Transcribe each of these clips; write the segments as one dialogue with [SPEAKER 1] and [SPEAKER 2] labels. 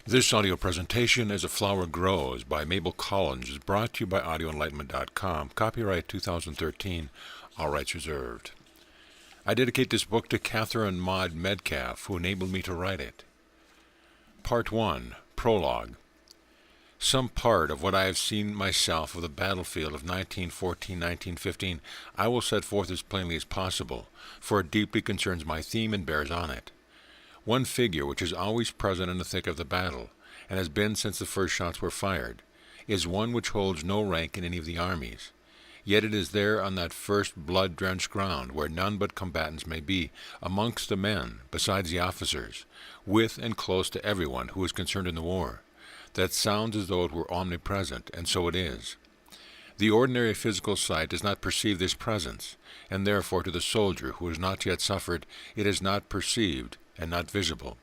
[SPEAKER 1] This audio presentation, As a Flower Grows, by Mabel Collins, is brought to you by audioenlightenment.com. Copyright 2013, all rights reserved. I dedicate this book to Catherine Maud Metcalf, who enabled me to write it. Part 1, Prologue. Some part of what I have seen myself of the battlefield of 1914-1915 I will set forth as plainly as possible, for it deeply concerns my theme and bears on it. One figure which is always present in the thick of the battle, and has been since the first shots were fired, is one which holds no rank in any of the armies. Yet it is there on that first blood-drenched ground, where none but combatants may be, amongst the men, besides the officers, with and close to everyone who is concerned in the war, that sounds as though it were omnipresent, and so it is. The ordinary physical sight does not perceive this presence, and therefore to the soldier who has not yet suffered, it is not perceived, and not visible.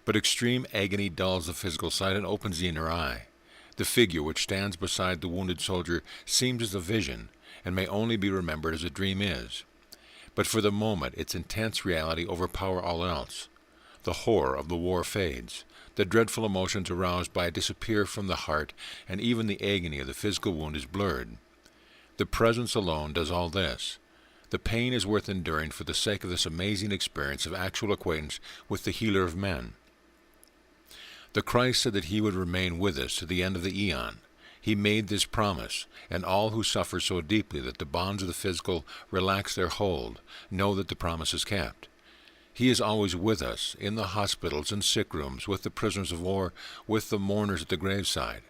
[SPEAKER 1] But extreme agony dulls the physical sight and opens the inner eye. The figure which stands beside the wounded soldier seems as a vision, and may only be remembered as a dream is. But for the moment its intense reality overpower all else. The horror of the war fades. The dreadful emotions aroused by it disappear from the heart, and even the agony of the physical wound is blurred. The presence alone does all this. The pain is worth enduring for the sake of this amazing experience of actual acquaintance with the healer of men. The Christ said that he would remain with us to the end of the eon. He made this promise, and all who suffer so deeply that the bonds of the physical relax their hold know that the promise is kept. He is always with us, in the hospitals and sick rooms, with the prisoners of war, with the mourners at the graveside,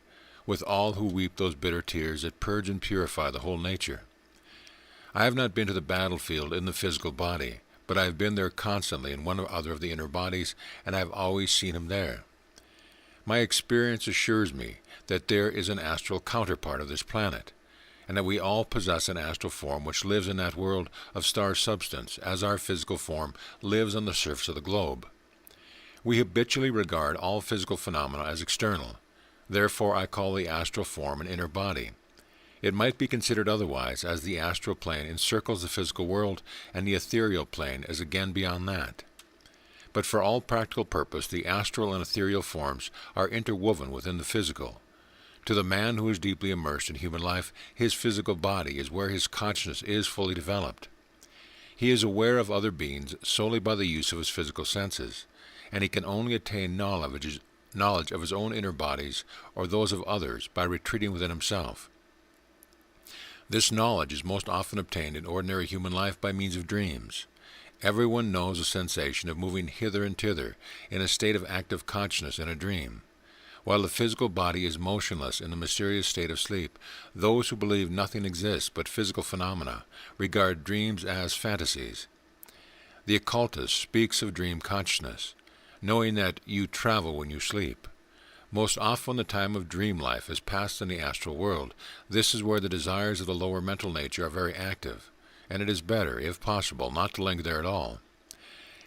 [SPEAKER 1] with all who weep those bitter tears that purge and purify the whole nature. I have not been to the battlefield in the physical body, but I have been there constantly in one or other of the inner bodies, and I have always seen him there. My experience assures me that there is an astral counterpart of this planet, and that we all possess an astral form which lives in that world of star substance, as our physical form lives on the surface of the globe. We habitually regard all physical phenomena as external. Therefore I call the astral form an inner body. It might be considered otherwise, as the astral plane encircles the physical world, and the ethereal plane is again beyond that. But for all practical purpose, the astral and ethereal forms are interwoven within the physical. To the man who is deeply immersed in human life, his physical body is where his consciousness is fully developed. He is aware of other beings solely by the use of his physical senses, and he can only attain knowledge of his own inner bodies or those of others by retreating within himself. This knowledge is most often obtained in ordinary human life by means of dreams. Everyone knows the sensation of moving hither and thither in a state of active consciousness in a dream. While the physical body is motionless in the mysterious state of sleep, those who believe nothing exists but physical phenomena regard dreams as fantasies. The occultist speaks of dream consciousness, knowing that you travel when you sleep. Most often the time of dream life is passed in the astral world. This is where the desires of the lower mental nature are very active, and it is better, if possible, not to linger there at all.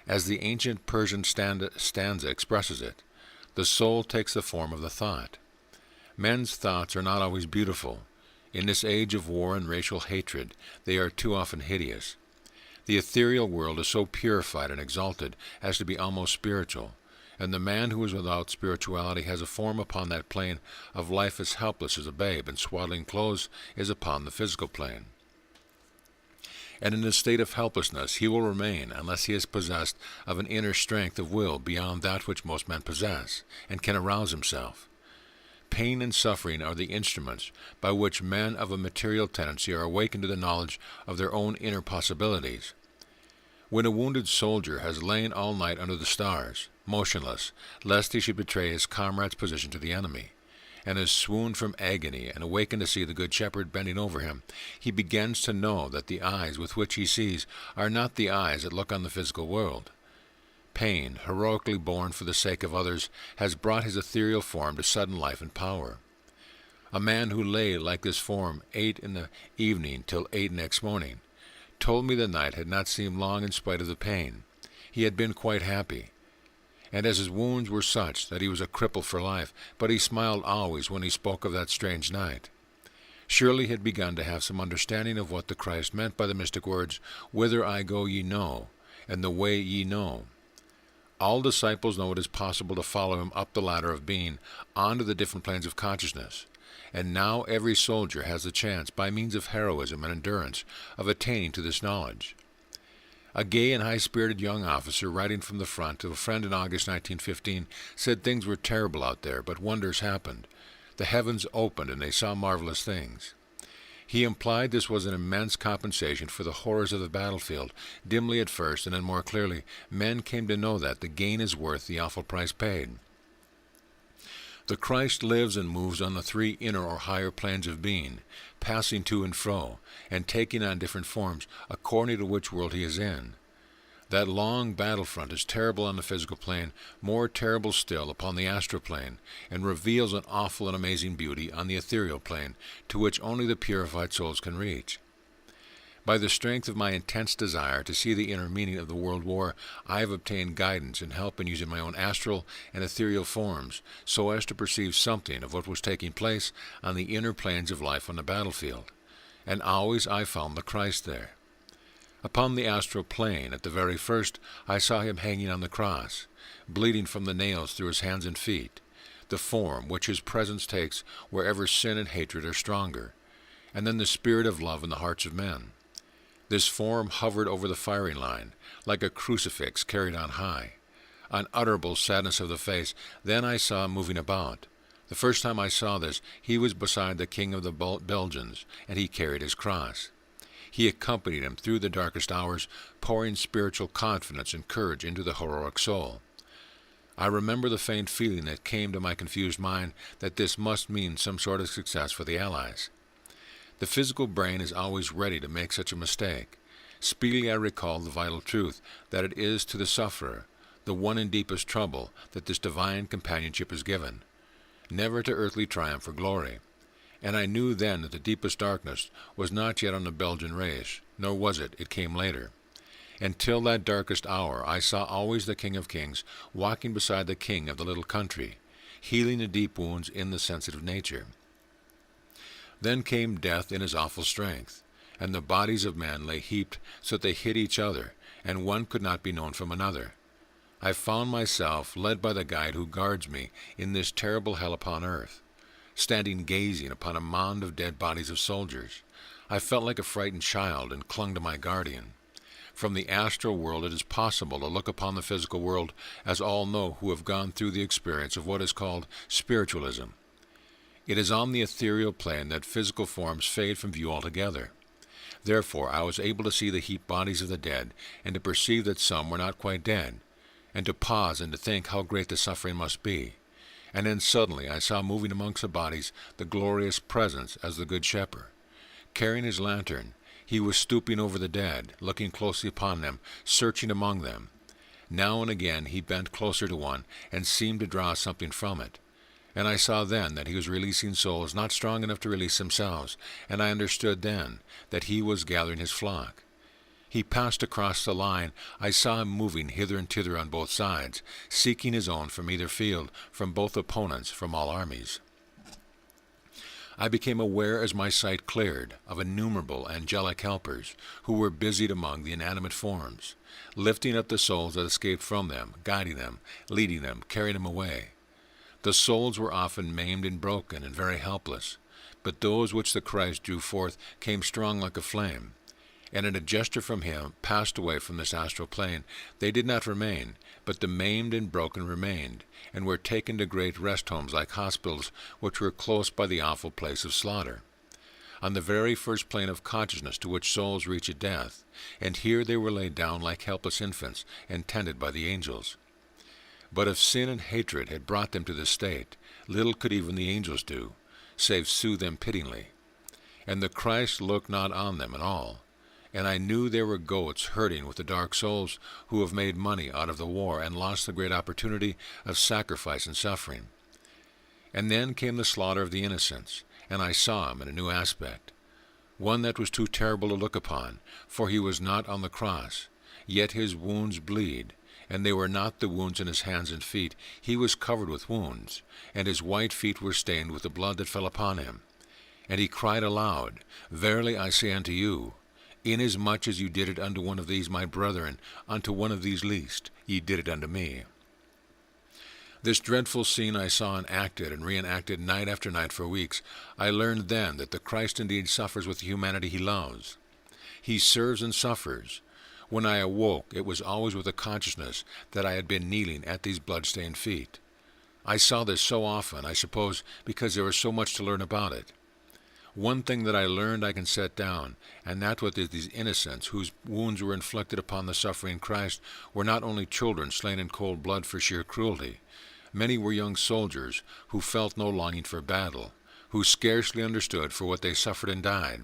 [SPEAKER 1] As the ancient Persian stanza expresses it, the soul takes the form of the thought. Men's thoughts are not always beautiful. In this age of war and racial hatred, they are too often hideous. The ethereal world is so purified and exalted as to be almost spiritual, and the man who is without spirituality has a form upon that plane of life as helpless as a babe, and swaddling clothes is upon the physical plane. And in this state of helplessness he will remain unless he is possessed of an inner strength of will beyond that which most men possess, and can arouse himself. Pain and suffering are the instruments by which men of a material tendency are awakened to the knowledge of their own inner possibilities. When a wounded soldier has lain all night under the stars, motionless, lest he should betray his comrade's position to the enemy, and has swooned from agony and awakened to see the good shepherd bending over him, he begins to know that the eyes with which he sees are not the eyes that look on the physical world. Pain, heroically borne for the sake of others, has brought his ethereal form to sudden life and power. A man who lay like this form 8 in the evening till 8 next morning told me the night had not seemed long in spite of the pain. He had been quite happy, and as his wounds were such that he was a cripple for life, but he smiled always when he spoke of that strange night. Surely he had begun to have some understanding of what the Christ meant by the mystic words, "Whither I go ye know, and the way ye know." All disciples know it is possible to follow him up the ladder of being onto the different planes of consciousness. And now every soldier has the chance, by means of heroism and endurance, of attaining to this knowledge. A gay and high-spirited young officer, writing from the front to a friend in August 1915, said things were terrible out there, but wonders happened. The heavens opened and they saw marvelous things. He implied this was an immense compensation for the horrors of the battlefield. Dimly at first, and then more clearly, men came to know that the gain is worth the awful price paid. The Christ lives and moves on the three inner or higher planes of being, passing to and fro, and taking on different forms, according to which world he is in. That long battlefront is terrible on the physical plane, more terrible still upon the astral plane, and reveals an awful and amazing beauty on the ethereal plane, to which only the purified souls can reach. By the strength of my intense desire to see the inner meaning of the world war, I have obtained guidance and help in using my own astral and ethereal forms, so as to perceive something of what was taking place on the inner planes of life on the battlefield. And always I found the Christ there. Upon the astral plane, at the very first, I saw him hanging on the cross, bleeding from the nails through his hands and feet, the form which his presence takes wherever sin and hatred are stronger, and then the spirit of love in the hearts of men. This form hovered over the firing line, like a crucifix carried on high. Unutterable sadness of the face, then I saw him moving about. The first time I saw this, he was beside the king of the Belgians, and he carried his cross. He accompanied him through the darkest hours, pouring spiritual confidence and courage into the heroic soul. I remember the faint feeling that came to my confused mind that this must mean some sort of success for the Allies. The physical brain is always ready to make such a mistake. Speedily I recalled the vital truth that it is to the sufferer, the one in deepest trouble, that this divine companionship is given, never to earthly triumph or glory. And I knew then that the deepest darkness was not yet on the Belgian race, nor was it, it came later. Until that darkest hour I saw always the King of Kings walking beside the king of the little country, healing the deep wounds in the sensitive nature. Then came death in his awful strength, and the bodies of men lay heaped so that they hid each other, and one could not be known from another. I found myself, led by the guide who guards me, in this terrible hell upon earth, standing gazing upon a mound of dead bodies of soldiers. I felt like a frightened child and clung to my guardian. From the astral world it is possible to look upon the physical world, as all know who have gone through the experience of what is called spiritualism. It is on the ethereal plane that physical forms fade from view altogether. Therefore I was able to see the heaped bodies of the dead, and to perceive that some were not quite dead, and to pause and to think how great the suffering must be. And then suddenly I saw moving amongst the bodies the glorious presence as the Good Shepherd. Carrying his lantern, he was stooping over the dead, looking closely upon them, searching among them. Now and again he bent closer to one, and seemed to draw something from it. And I saw then that he was releasing souls not strong enough to release themselves, and I understood then that he was gathering his flock. He passed across the line. I saw him moving hither and thither on both sides, seeking his own from either field, from both opponents, from all armies. I became aware, as my sight cleared, of innumerable angelic helpers who were busied among the inanimate forms, lifting up the souls that escaped from them, guiding them, leading them, carrying them away. The souls were often maimed and broken and very helpless, but those which the Christ drew forth came strong like a flame, and at a gesture from him passed away from this astral plane. They did not remain, but the maimed and broken remained, and were taken to great rest homes like hospitals, which were close by the awful place of slaughter, on the very first plane of consciousness to which souls reach at death, and here they were laid down like helpless infants and tended by the angels. But if sin and hatred had brought them to this state, little could even the angels do, save soothe them pityingly. And the Christ looked not on them at all. And I knew they were goats herding with the dark souls who have made money out of the war and lost the great opportunity of sacrifice and suffering. And then came the slaughter of the innocents, and I saw him in a new aspect, one that was too terrible to look upon, for he was not on the cross, yet his wounds bleed, and they were not the wounds in his hands and feet. He was covered with wounds, and his white feet were stained with the blood that fell upon him. And he cried aloud, Verily I say unto you, Inasmuch as you did it unto one of these my brethren, unto one of these least, ye did it unto me. This dreadful scene I saw enacted and reenacted night after night for weeks. I learned then that the Christ indeed suffers with the humanity he loves. He serves and suffers. When I awoke, it was always with the consciousness that I had been kneeling at these blood-stained feet. I saw this so often, I suppose, because there was so much to learn about it. One thing that I learned I can set down, and that was that these innocents whose wounds were inflicted upon the suffering Christ were not only children slain in cold blood for sheer cruelty. Many were young soldiers who felt no longing for battle, who scarcely understood for what they suffered and died.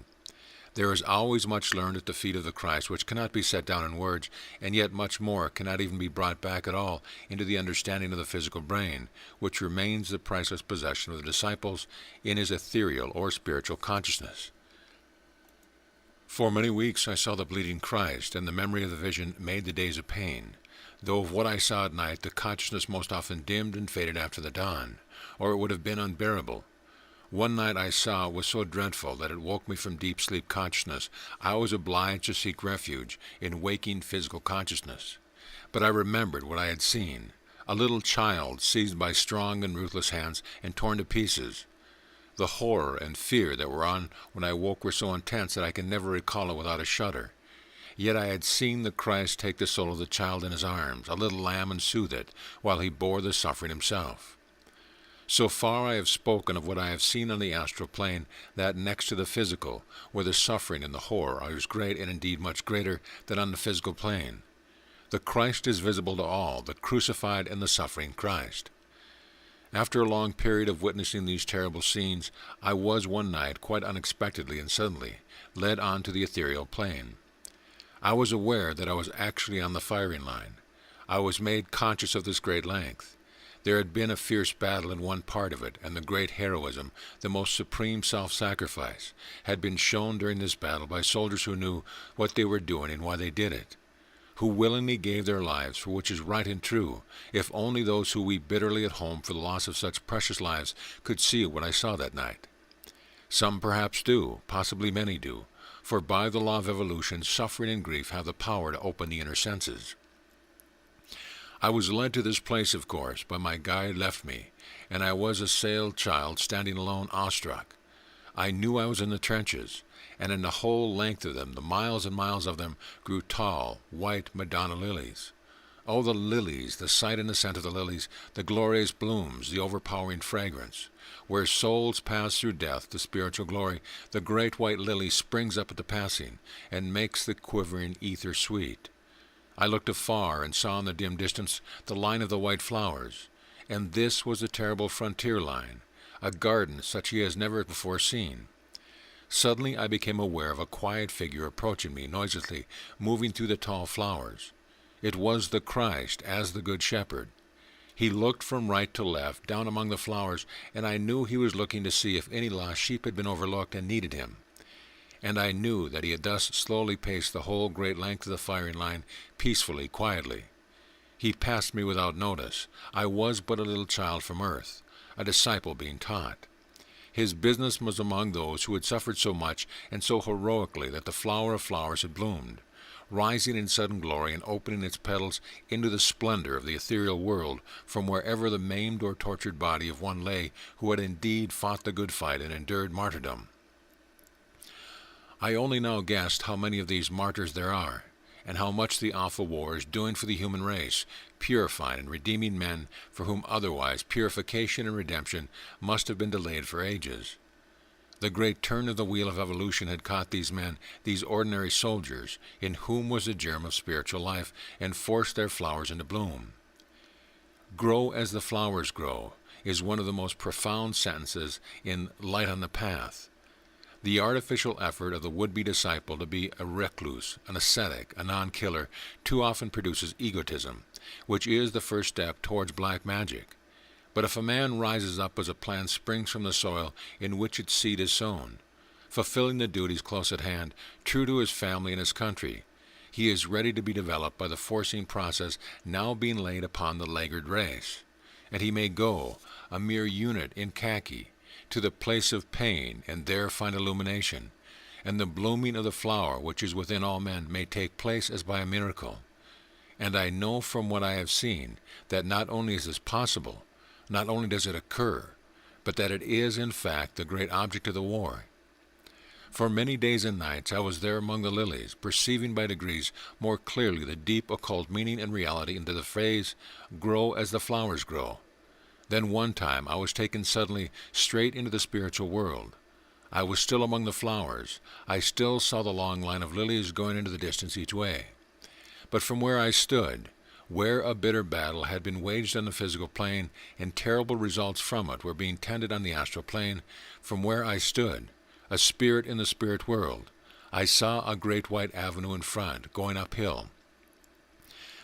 [SPEAKER 1] There is always much learned at the feet of the Christ which cannot be set down in words, and yet much more cannot even be brought back at all into the understanding of the physical brain, which remains the priceless possession of the disciples in his ethereal or spiritual consciousness. For many weeks I saw the bleeding Christ, and the memory of the vision made the days of pain, though of what I saw at night the consciousness most often dimmed and faded after the dawn, or it would have been unbearable. One night I saw was so dreadful that it woke me from deep sleep consciousness. I was obliged to seek refuge in waking physical consciousness. But I remembered what I had seen, a little child seized by strong and ruthless hands and torn to pieces. The horror and fear that were on when I woke were so intense that I can never recall it without a shudder. Yet I had seen the Christ take the soul of the child in his arms, a little lamb, and soothe it, while he bore the suffering himself. So far I have spoken of what I have seen on the astral plane, that next to the physical, where the suffering and the horror are as great and indeed much greater than on the physical plane. The Christ is visible to all, the crucified and the suffering Christ. After a long period of witnessing these terrible scenes, I was one night, quite unexpectedly and suddenly, led on to the ethereal plane. I was aware that I was actually on the firing line. I was made conscious of this great length. There had been a fierce battle in one part of it, and the great heroism, the most supreme self-sacrifice, had been shown during this battle by soldiers who knew what they were doing and why they did it, who willingly gave their lives for which is right and true, if only those who weep bitterly at home for the loss of such precious lives could see what I saw that night. Some perhaps do, possibly many do, for by the law of evolution, suffering and grief have the power to open the inner senses. I was led to this place, of course, but my guide left me, and I was a sailed child standing alone, awestruck. I knew I was in the trenches, and in the whole length of them, the miles and miles of them, grew tall, white Madonna lilies. Oh, the lilies, the sight and the scent of the lilies, the glorious blooms, the overpowering fragrance. Where souls pass through death to spiritual glory, the great white lily springs up at the passing, and makes the quivering ether sweet. I looked afar and saw in the dim distance the line of the white flowers, and this was the terrible frontier line, a garden such he has never before seen. Suddenly I became aware of a quiet figure approaching me noiselessly, moving through the tall flowers. It was the Christ, as the Good Shepherd. He looked from right to left, down among the flowers, and I knew he was looking to see if any lost sheep had been overlooked and needed him. And I knew that he had thus slowly paced the whole great length of the firing line, peacefully, quietly. He passed me without notice. I was but a little child from earth, a disciple being taught. His business was among those who had suffered so much and so heroically that the flower of flowers had bloomed, rising in sudden glory and opening its petals into the splendor of the ethereal world from wherever the maimed or tortured body of one lay who had indeed fought the good fight and endured martyrdom. I only now guessed how many of these martyrs there are, and how much the awful war is doing for the human race, purifying and redeeming men for whom otherwise purification and redemption must have been delayed for ages. The great turn of the wheel of evolution had caught these men, these ordinary soldiers, in whom was the germ of spiritual life, and forced their flowers into bloom. "Grow as the flowers grow" is one of the most profound sentences in Light on the Path. The artificial effort of the would-be disciple to be a recluse, an ascetic, a non-killer, too often produces egotism, which is the first step towards black magic. But if a man rises up as a plant springs from the soil in which its seed is sown, fulfilling the duties close at hand, true to his family and his country, he is ready to be developed by the forcing process now being laid upon the laggard race, and he may go, a mere unit in khaki, to the place of pain and there find illumination, and the blooming of the flower which is within all men may take place as by a miracle. And I know from what I have seen that not only is this possible, not only does it occur, but that it is in fact the great object of the war. For many days and nights I was there among the lilies, perceiving by degrees more clearly the deep occult meaning and reality into the phrase, "grow as the flowers grow." Then one time I was taken suddenly straight into the spiritual world. I was still among the flowers. I still saw the long line of lilies going into the distance each way. But from where I stood, where a bitter battle had been waged on the physical plane and terrible results from it were being tended on the astral plane, from where I stood, a spirit in the spirit world, I saw a great white avenue in front, going uphill.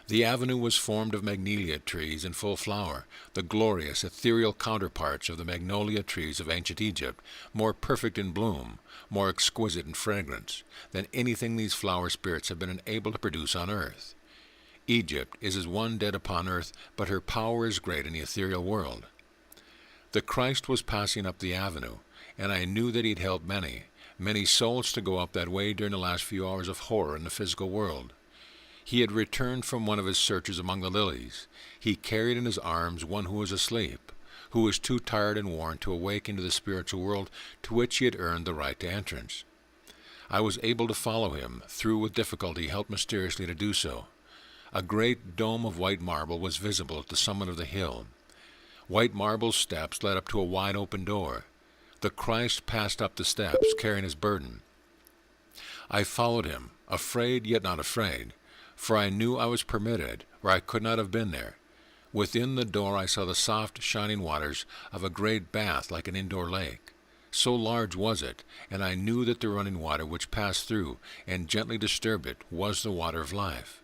[SPEAKER 1] The avenue was formed of magnolia trees in full flower, the glorious, ethereal counterparts of the magnolia trees of ancient Egypt, more perfect in bloom, more exquisite in fragrance, than anything these flower spirits have been enabled to produce on earth. Egypt is as one dead upon earth, but her power is great in the ethereal world. The Christ was passing up the avenue, and I knew that he'd helped many, many souls to go up that way during the last few hours of horror in the physical world. He had returned from one of his searches among the lilies. He carried in his arms one who was asleep, who was too tired and worn to awake into the spiritual world to which he had earned the right to entrance. I was able to follow him, through with difficulty helped mysteriously to do so. A great dome of white marble was visible at the summit of the hill. White marble steps led up to a wide open door. The Christ passed up the steps, carrying his burden. I followed him, afraid yet not afraid, for I knew I was permitted, or I could not have been there. Within the door I saw the soft, shining waters of a great bath like an indoor lake. So large was it, and I knew that the running water which passed through and gently disturbed it was the water of life.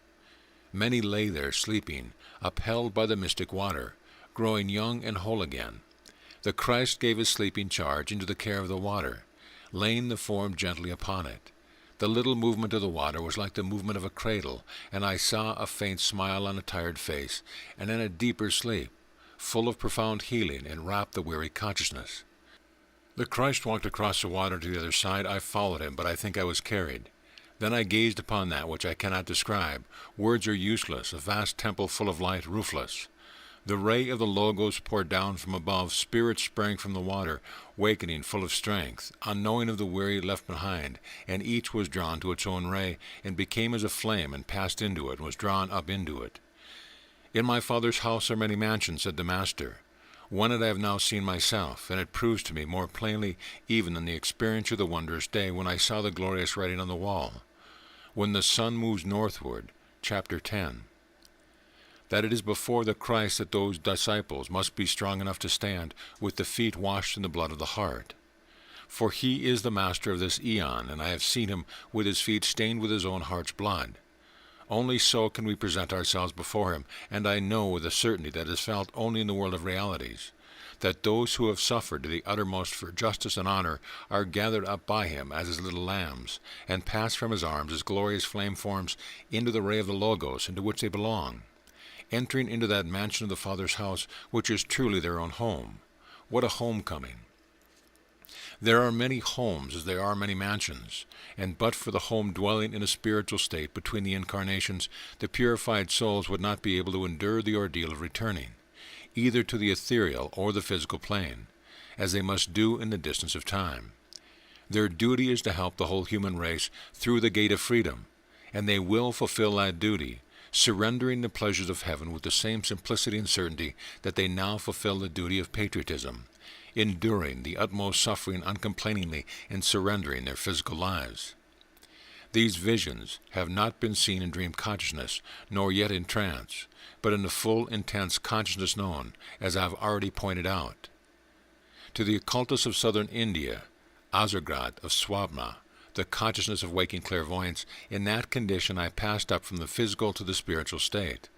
[SPEAKER 1] Many lay there sleeping, upheld by the mystic water, growing young and whole again. The Christ gave his sleeping charge into the care of the water, laying the form gently upon it. The little movement of the water was like the movement of a cradle, and I saw a faint smile on a tired face, and then a deeper sleep, full of profound healing, enwrapped the weary consciousness. The Christ walked across the water to the other side. I followed him, but I think I was carried. Then I gazed upon that which I cannot describe. Words are useless, a vast temple full of light, roofless. The ray of the Logos poured down from above, spirits sprang from the water, wakening full of strength, unknowing of the weary left behind, and each was drawn to its own ray, and became as a flame, and passed into it, and was drawn up into it. In my Father's house are many mansions, said the Master. One that I have now seen myself, and it proves to me more plainly even than the experience of the wondrous day when I saw the glorious writing on the wall. When the sun moves northward, chapter 10. That it is before the Christ that those disciples must be strong enough to stand, with the feet washed in the blood of the heart. For he is the master of this eon, and I have seen him with his feet stained with his own heart's blood. Only so can we present ourselves before him, and I know with a certainty that is felt only in the world of realities, that those who have suffered to the uttermost for justice and honor are gathered up by him as his little lambs, and pass from his arms as glorious flame forms into the ray of the Logos into which they belong, entering into that mansion of the Father's house, which is truly their own home. What a homecoming! There are many homes as there are many mansions, and but for the home dwelling in a spiritual state between the incarnations, the purified souls would not be able to endure the ordeal of returning, either to the ethereal or the physical plane, as they must do in the distance of time. Their duty is to help the whole human race through the gate of freedom, and they will fulfill that duty, surrendering the pleasures of heaven with the same simplicity and certainty that they now fulfill the duty of patriotism, enduring the utmost suffering uncomplainingly and surrendering their physical lives. These visions have not been seen in dream consciousness, nor yet in trance, but in the full, intense consciousness known, as I have already pointed out. To the occultists of southern India, Azargat of Swabna, the consciousness of waking clairvoyance, in that condition I passed up from the physical to the spiritual state,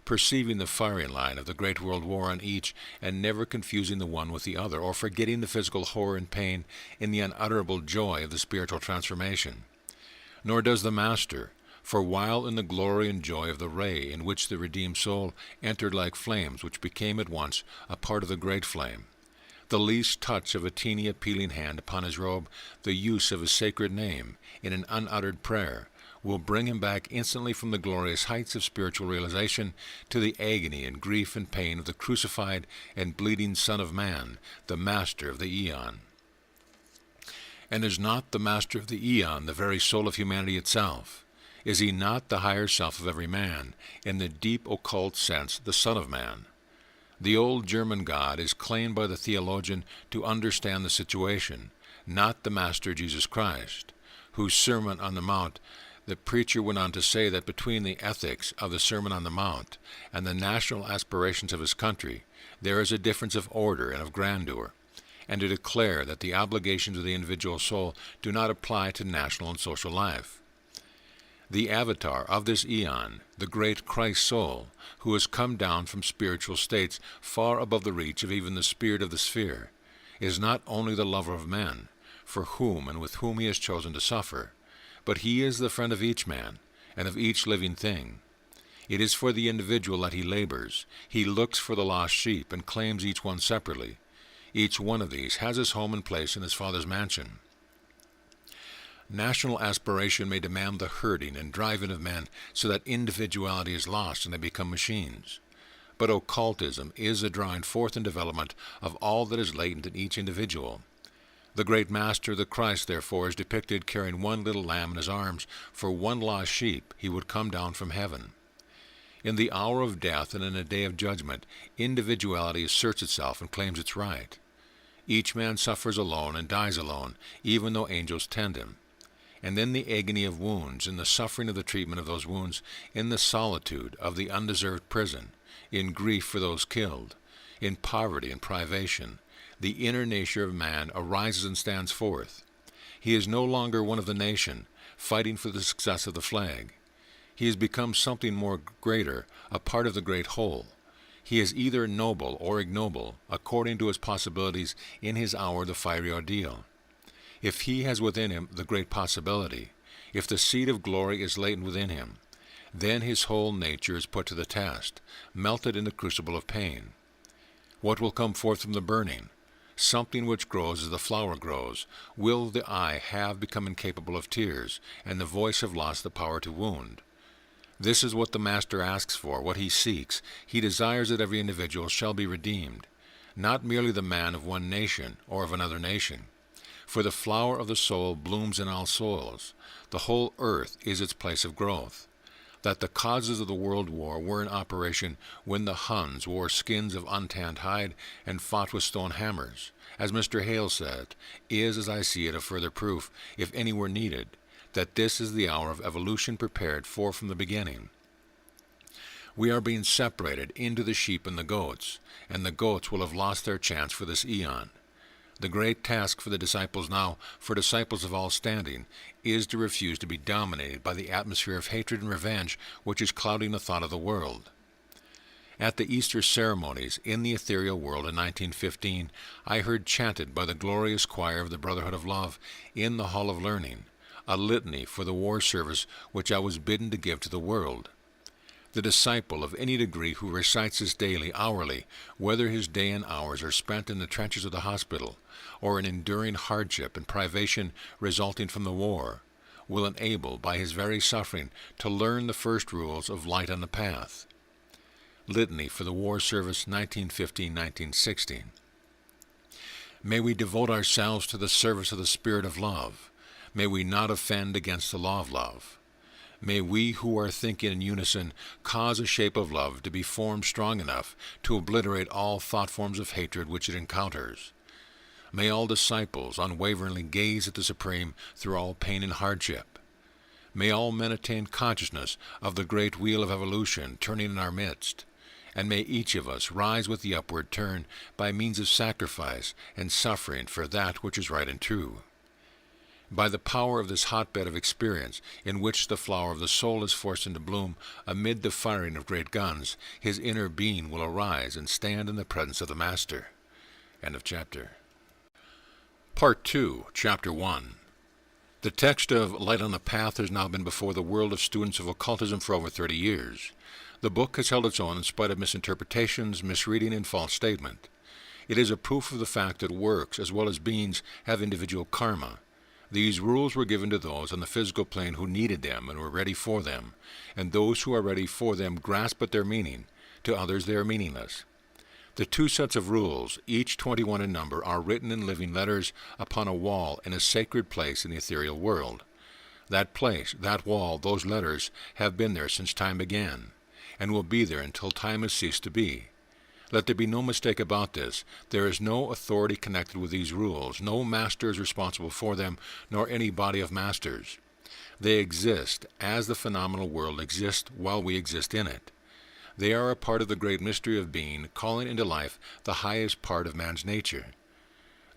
[SPEAKER 1] perceiving the firing line of the great world war on each, and never confusing the one with the other, or forgetting the physical horror and pain in the unutterable joy of the spiritual transformation. Nor does the Master, for while in the glory and joy of the ray in which the redeemed soul entered like flames which became at once a part of the great flame, The least touch of a teeny appealing hand upon his robe, the use of his sacred name in an unuttered prayer, will bring him back instantly from the glorious heights of spiritual realization to the agony and grief and pain of the crucified and bleeding Son of Man, the Master of the Eon. And is not the Master of the Eon the very soul of humanity itself? Is he not the higher self of every man, in the deep occult sense the Son of Man? The old German God is claimed by the theologian to understand the situation, not the Master Jesus Christ, whose Sermon on the Mount the preacher went on to say that between the ethics of the Sermon on the Mount and the national aspirations of his country, there is a difference of order and of grandeur, and to declare that the obligations of the individual soul do not apply to national and social life. The avatar of this eon, the great Christ soul, who has come down from spiritual states far above the reach of even the spirit of the sphere, is not only the lover of men, for whom and with whom he has chosen to suffer, but he is the friend of each man, and of each living thing. It is for the individual that he labors. He looks for the lost sheep, and claims each one separately. Each one of these has his home and place in his Father's mansion. National aspiration may demand the herding and driving of men so that individuality is lost and they become machines. But occultism is a drawing forth and development of all that is latent in each individual. The great Master, the Christ, therefore, is depicted carrying one little lamb in his arms. For one lost sheep he would come down from heaven. In the hour of death and in a day of judgment, individuality asserts itself and claims its right. Each man suffers alone and dies alone, even though angels tend him. And in the agony of wounds, in the suffering of the treatment of those wounds, in the solitude of the undeserved prison, in grief for those killed, in poverty and privation, the inner nature of man arises and stands forth. He is no longer one of the nation, fighting for the success of the flag. He has become something more greater, a part of the great whole. He is either noble or ignoble, according to his possibilities in his hour the fiery ordeal. If he has within him the great possibility, if the seed of glory is latent within him, then his whole nature is put to the test, melted in the crucible of pain. What will come forth from the burning? Something which grows as the flower grows. Will the eye have become incapable of tears, and the voice have lost the power to wound? This is what the Master asks for, what he seeks. He desires that every individual shall be redeemed, not merely the man of one nation or of another nation. For the flower of the soul blooms in all soils. The whole earth is its place of growth. That the causes of the world war were in operation when the Huns wore skins of untanned hide and fought with stone hammers, as Mr. Hale said, is, as I see it, a further proof, if any were needed, that this is the hour of evolution prepared for from the beginning. We are being separated into the sheep and the goats will have lost their chance for this eon. The great task for the disciples now, for disciples of all standing, is to refuse to be dominated by the atmosphere of hatred and revenge which is clouding the thought of the world. At the Easter ceremonies in the ethereal world in 1915, I heard chanted by the glorious choir of the Brotherhood of Love in the Hall of Learning, a litany for the war service which I was bidden to give to the world. The disciple of any degree who recites this daily, hourly, whether his day and hours are spent in the trenches of the hospital, or in enduring hardship and privation resulting from the war, will enable, by his very suffering, to learn the first rules of light on the path. Litany for the War Service 1915-1916. May we devote ourselves to the service of the Spirit of Love. May we not offend against the law of love. May we who are thinking in unison cause a shape of love to be formed strong enough to obliterate all thought forms of hatred which it encounters. May all disciples unwaveringly gaze at the Supreme through all pain and hardship. May all men attain consciousness of the great wheel of evolution turning in our midst, and may each of us rise with the upward turn by means of sacrifice and suffering for that which is right and true. By the power of this hotbed of experience, in which the flower of the soul is forced into bloom amid the firing of great guns, his inner being will arise and stand in the presence of the Master. End of chapter. Part 2, Chapter 1. The text of Light on the Path has now been before the world of students of occultism for over 30 years. The book has held its own in spite of misinterpretations, misreading, and false statement. It is a proof of the fact that works as well as beings have individual karma. These rules were given to those on the physical plane who needed them and were ready for them, and those who are ready for them grasp at their meaning. To others they are meaningless. The two sets of rules, each 21 in number, are written in living letters upon a wall in a sacred place in the ethereal world. That place, that wall, those letters have been there since time began, and will be there until time has ceased to be. Let there be no mistake about this. There is no authority connected with these rules. No master is responsible for them, nor any body of masters. They exist as the phenomenal world exists while we exist in it. They are a part of the great mystery of being, calling into life the highest part of man's nature.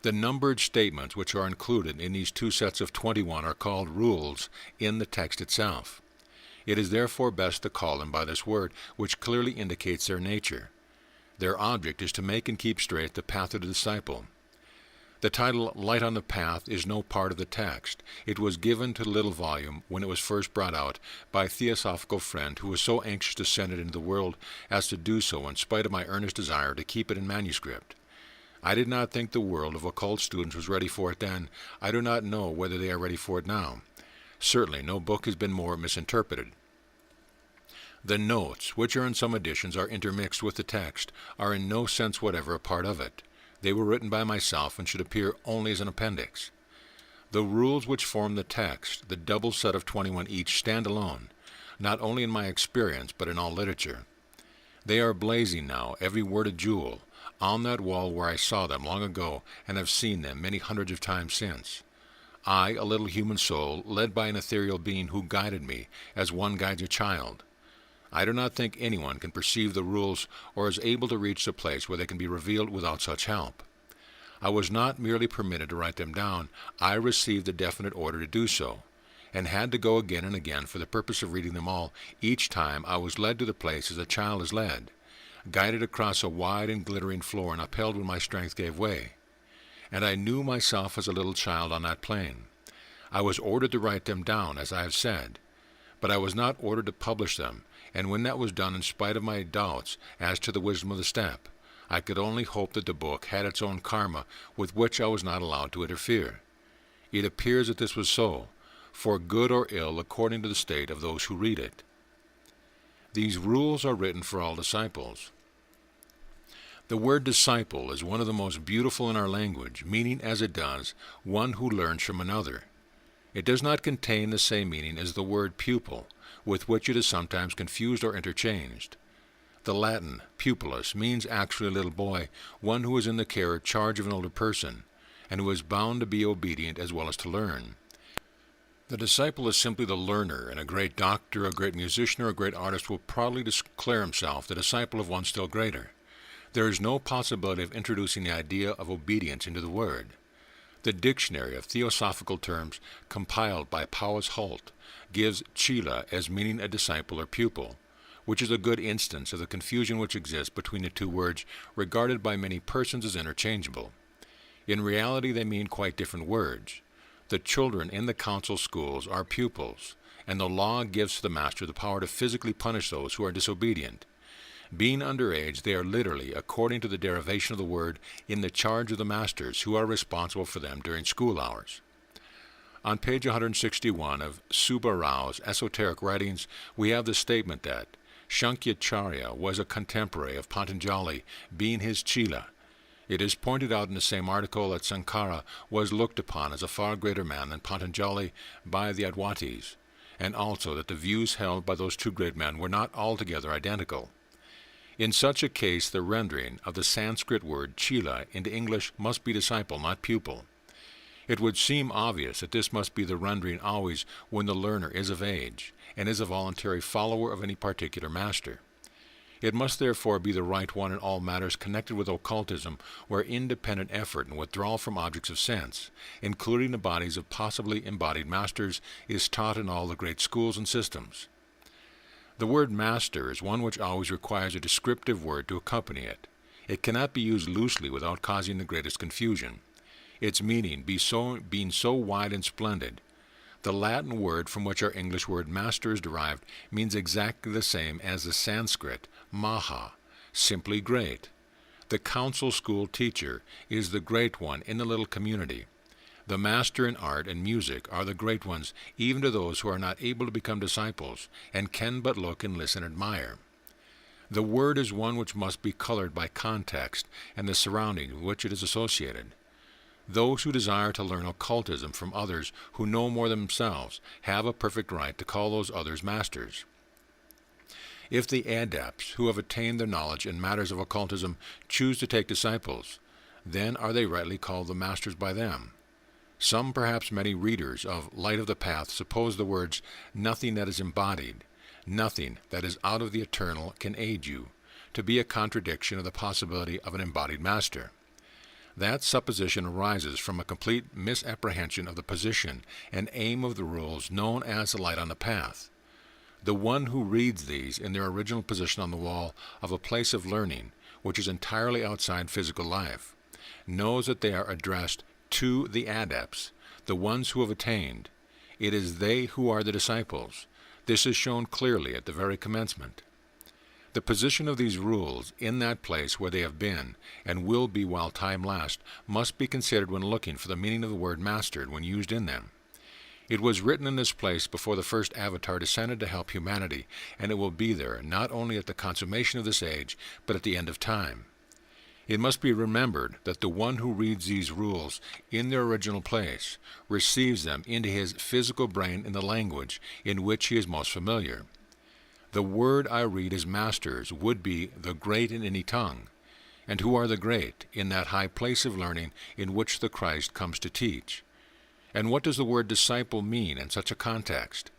[SPEAKER 1] The numbered statements which are included in these two sets of 21 are called rules in the text itself. It is therefore best to call them by this word, which clearly indicates their nature. Their object is to make and keep straight the path of the disciple. The title, Light on the Path, is no part of the text. It was given to the little volume when it was first brought out by a theosophical friend who was so anxious to send it into the world as to do so in spite of my earnest desire to keep it in manuscript. I did not think the world of occult students was ready for it then. I do not know whether they are ready for it now. Certainly no book has been more misinterpreted. The notes, which are in some editions are intermixed with the text, are in no sense whatever a part of it. They were written by myself and should appear only as an appendix. The rules which form the text, the double set of 21 each, stand alone, not only in my experience but in all literature. They are blazing now, every word a jewel, on that wall where I saw them long ago and have seen them many hundreds of times since. I, a little human soul, led by an ethereal being who guided me as one guides a child. I do not think anyone can perceive the rules or is able to reach the place where they can be revealed without such help. I was not merely permitted to write them down. I received a definite order to do so, and had to go again and again for the purpose of reading them all. Each time I was led to the place as a child is led, guided across a wide and glittering floor and upheld when my strength gave way. And I knew myself as a little child on that plane. I was ordered to write them down, as I have said, but I was not ordered to publish them, and when that was done, in spite of my doubts as to the wisdom of the step, I could only hope that the book had its own karma with which I was not allowed to interfere. It appears that this was so, for good or ill according to the state of those who read it. These rules are written for all disciples. The word disciple is one of the most beautiful in our language, meaning as it does, one who learns from another. It does not contain the same meaning as the word pupil, with which it is sometimes confused or interchanged. The Latin pupillus means actually a little boy, one who is in the care or charge of an older person, and who is bound to be obedient as well as to learn. The disciple is simply the learner, and a great doctor, a great musician, or a great artist will proudly declare himself the disciple of one still greater. There is no possibility of introducing the idea of obedience into the word. The Dictionary of Theosophical Terms, compiled by Powys Holt, gives Chila as meaning a disciple or pupil, which is a good instance of the confusion which exists between the two words, regarded by many persons as interchangeable. In reality they mean quite different words. The children in the council schools are pupils, and the law gives to the master the power to physically punish those who are disobedient. Being underage, they are literally, according to the derivation of the word, in the charge of the masters who are responsible for them during school hours. On page 161 of Subba Rao's esoteric writings, we have the statement that Shankaracharya was a contemporary of Patanjali, being his Chila. It is pointed out in the same article that Sankara was looked upon as a far greater man than Patanjali by the Advaitis, and also that the views held by those two great men were not altogether identical. In such a case, the rendering of the Sanskrit word Chila into English must be disciple, not pupil. It would seem obvious that this must be the rendering always when the learner is of age, and is a voluntary follower of any particular master. It must therefore be the right one in all matters connected with occultism, where independent effort and withdrawal from objects of sense, including the bodies of possibly embodied masters, is taught in all the great schools and systems. The word master is one which always requires a descriptive word to accompany it. It cannot be used loosely without causing the greatest confusion, its meaning being so wide and splendid. The Latin word from which our English word master is derived means exactly the same as the Sanskrit maha, simply great. The council school teacher is the great one in the little community. The master in art and music are the great ones, even to those who are not able to become disciples, and can but look and listen and admire. The word is one which must be colored by context and the surroundings with which it is associated. Those who desire to learn occultism from others who know more than themselves have a perfect right to call those others masters. If the adepts who have attained their knowledge in matters of occultism choose to take disciples, then are they rightly called the masters by them. Some, perhaps many readers of Light of the Path suppose the words, "nothing that is embodied, nothing that is out of the eternal can aid you," to be a contradiction of the possibility of an embodied master. That supposition arises from a complete misapprehension of the position and aim of the rules known as the Light on the Path. The one who reads these in their original position on the wall of a place of learning, which is entirely outside physical life, knows that they are addressed to the adepts, the ones who have attained. It is they who are the disciples. This is shown clearly at the very commencement. The position of these rules in that place where they have been, and will be while time lasts, must be considered when looking for the meaning of the word mastered when used in them. It was written in this place before the first avatar descended to help humanity, and it will be there not only at the consummation of this age, but at the end of time. It must be remembered that the one who reads these rules in their original place receives them into his physical brain in the language in which he is most familiar. The word I read as masters would be the great in any tongue. And who are the great in that high place of learning in which the Christ comes to teach? And what does the word disciple mean in such a context?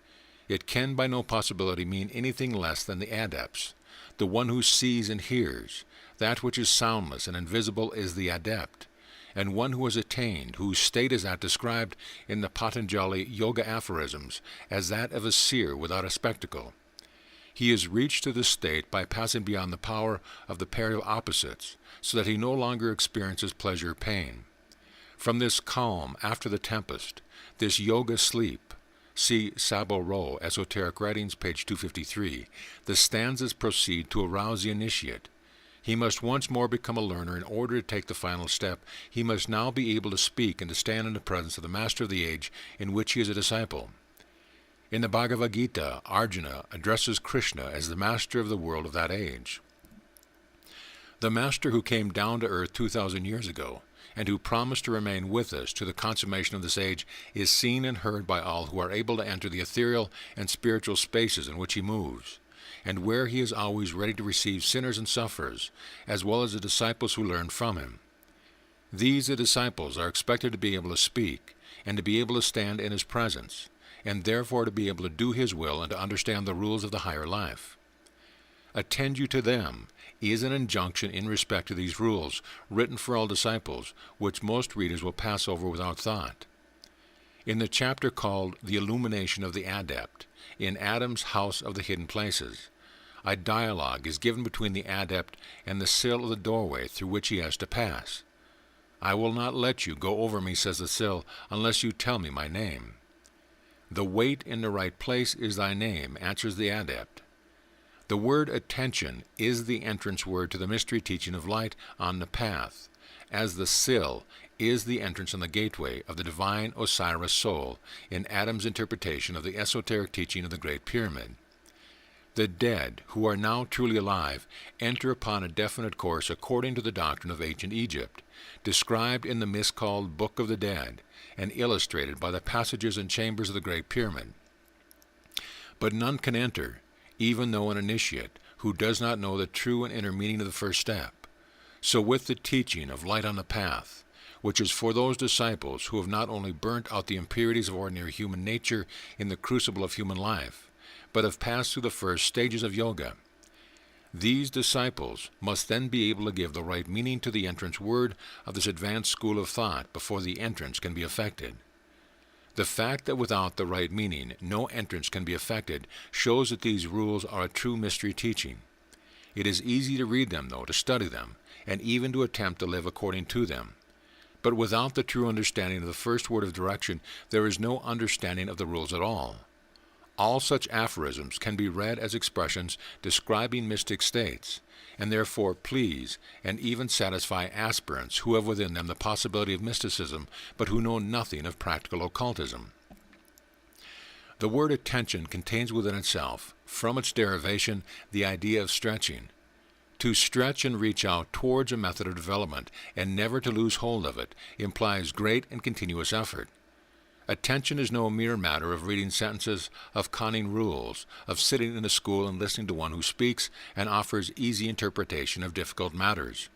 [SPEAKER 1] It can by no possibility mean anything less than the adepts, the one who sees and hears. That which is soundless and invisible is the adept, and one who has attained, whose state is that described in the Patanjali Yoga aphorisms as that of a seer without a spectacle. He is reached to this state by passing beyond the power of the pair of opposites, so that he no longer experiences pleasure or pain. From this calm after the tempest, this yoga sleep, see Sabo Ro, Esoteric Writings, page 253, the stanzas proceed to arouse the initiate. He must once more become a learner in order to take the final step. He must now be able to speak and to stand in the presence of the master of the age in which he is a disciple. In the Bhagavad Gita, Arjuna addresses Krishna as the master of the world of that age. The master who came down to earth 2,000 years ago, and who promised to remain with us to the consummation of this age, is seen and heard by all who are able to enter the ethereal and spiritual spaces in which he moves, and where he is always ready to receive sinners and sufferers, as well as the disciples who learn from him. These, the disciples, are expected to be able to speak, and to be able to stand in his presence, and therefore to be able to do his will and to understand the rules of the higher life. Attend you to them is an injunction in respect to these rules, written for all disciples, which most readers will pass over without thought. In the chapter called The Illumination of the Adept, in Adam's House of the Hidden Places, a dialogue is given between the adept and the sill of the doorway through which he has to pass. "I will not let you go over me," says the sill, "unless you tell me my name." "The weight in the right place is thy name," answers the adept. The word attention is the entrance word to the mystery teaching of light on the path, as the sill is the entrance and the gateway of the divine Osiris soul in Adam's interpretation of the esoteric teaching of the Great Pyramid. The dead, who are now truly alive, enter upon a definite course according to the doctrine of ancient Egypt, described in the miscalled Book of the Dead, and illustrated by the passages and chambers of the Great Pyramid. But none can enter, even though an initiate, who does not know the true and inner meaning of the first step. So with the teaching of Light on the Path, which is for those disciples who have not only burnt out the impurities of ordinary human nature in the crucible of human life, but have passed through the first stages of yoga. These disciples must then be able to give the right meaning to the entrance word of this advanced school of thought before the entrance can be effected. The fact that without the right meaning no entrance can be effected shows that these rules are a true mystery teaching. It is easy to read them, though, to study them, and even to attempt to live according to them. But without the true understanding of the first word of direction, there is no understanding of the rules at all. All such aphorisms can be read as expressions describing mystic states, and therefore please and even satisfy aspirants who have within them the possibility of mysticism, but who know nothing of practical occultism. The word attention contains within itself, from its derivation, the idea of stretching. To stretch and reach out towards a method of development, and never to lose hold of it, implies great and continuous effort. Attention is no mere matter of reading sentences, of conning rules, of sitting in a school and listening to one who speaks and offers easy interpretation of difficult matters.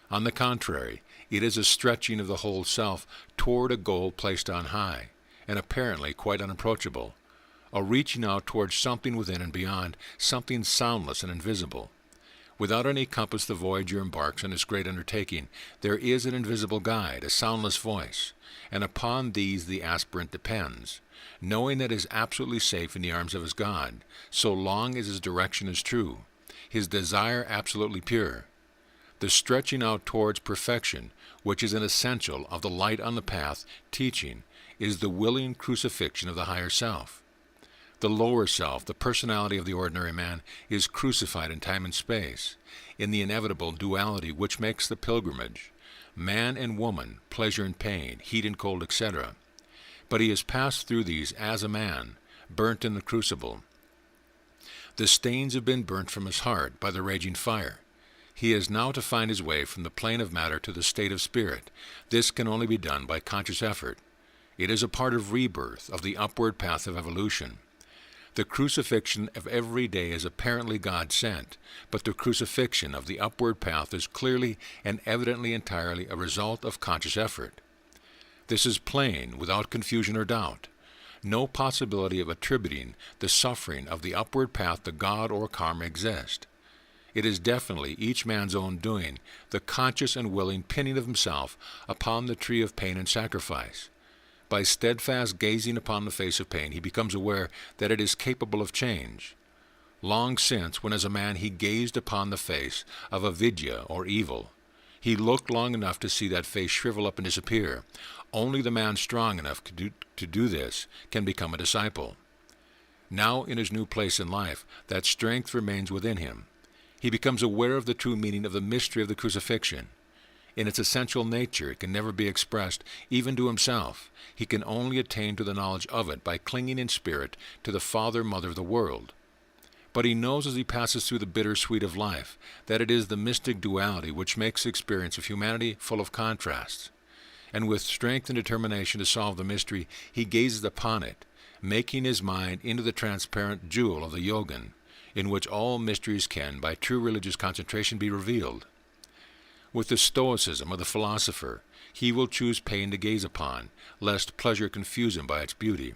[SPEAKER 1] On the contrary, it is a stretching of the whole self toward a goal placed on high, and apparently quite unapproachable, a reaching out towards something within and beyond, something soundless and invisible. Without any compass the voyager embarks on this great undertaking, there is an invisible guide, a soundless voice, and upon these the aspirant depends, knowing that he is absolutely safe in the arms of his God, so long as his direction is true, his desire absolutely pure. The stretching out towards perfection, which is an essential of the light on the path teaching, is the willing crucifixion of the higher self. The lower self, the personality of the ordinary man, is crucified in time and space, in the inevitable duality which makes the pilgrimage, man and woman, pleasure and pain, heat and cold, etc. But he has passed through these as a man, burnt in the crucible. The stains have been burnt from his heart by the raging fire. He is now to find his way from the plane of matter to the state of spirit. This can only be done by conscious effort. It is a part of rebirth, of the upward path of evolution. The crucifixion of every day is apparently God-sent, but the crucifixion of the upward path is clearly and evidently entirely a result of conscious effort. This is plain, without confusion or doubt. No possibility of attributing the suffering of the upward path to God or karma exist. It is definitely each man's own doing, the conscious and willing pinning of himself upon the tree of pain and sacrifice. By steadfast gazing upon the face of pain, he becomes aware that it is capable of change. Long since, when as a man he gazed upon the face of avidya or evil, he looked long enough to see that face shrivel up and disappear. Only the man strong enough to do this can become a disciple. Now, in his new place in life, that strength remains within him. He becomes aware of the true meaning of the mystery of the crucifixion. In its essential nature, it can never be expressed, even to himself. He can only attain to the knowledge of it by clinging in spirit to the Father-Mother of the world. But he knows as he passes through the bitter-sweet of life that it is the mystic duality which makes the experience of humanity full of contrasts. And with strength and determination to solve the mystery, he gazes upon it, making his mind into the transparent jewel of the yogin, in which all mysteries can, by true religious concentration, be revealed. With the stoicism of the philosopher, he will choose pain to gaze upon, lest pleasure confuse him by its beauty.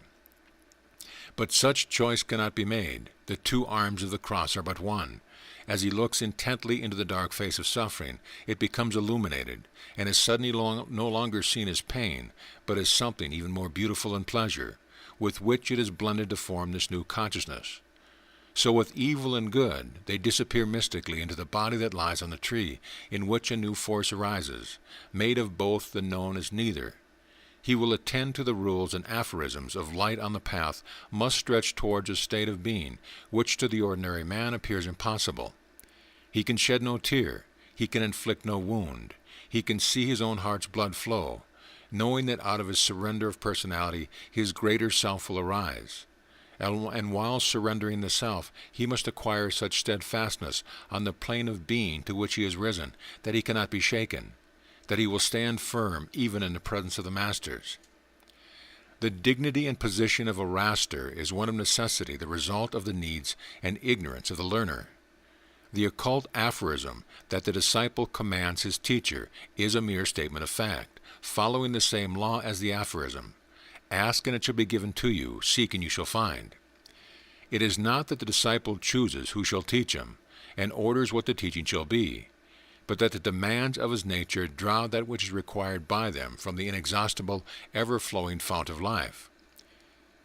[SPEAKER 1] But such choice cannot be made. The two arms of the cross are but one. As he looks intently into the dark face of suffering, it becomes illuminated, and is suddenly no longer seen as pain, but as something even more beautiful than pleasure, with which it is blended to form this new consciousness. So with evil and good, they disappear mystically into the body that lies on the tree, in which a new force arises, made of both the known as neither. He will attend to the rules and aphorisms of light on the path, must stretch towards a state of being, which to the ordinary man appears impossible. He can shed no tear, he can inflict no wound, he can see his own heart's blood flow, knowing that out of his surrender of personality his greater self will arise. And while surrendering the self, he must acquire such steadfastness on the plane of being to which he has risen, that he cannot be shaken, that he will stand firm even in the presence of the masters. The dignity and position of a raster is one of necessity the result of the needs and ignorance of the learner. The occult aphorism that the disciple commands his teacher is a mere statement of fact, following the same law as the aphorism. Ask and it shall be given to you, seek and you shall find. It is not that the disciple chooses who shall teach him, and orders what the teaching shall be, but that the demands of his nature draw that which is required by them from the inexhaustible, ever-flowing fount of life.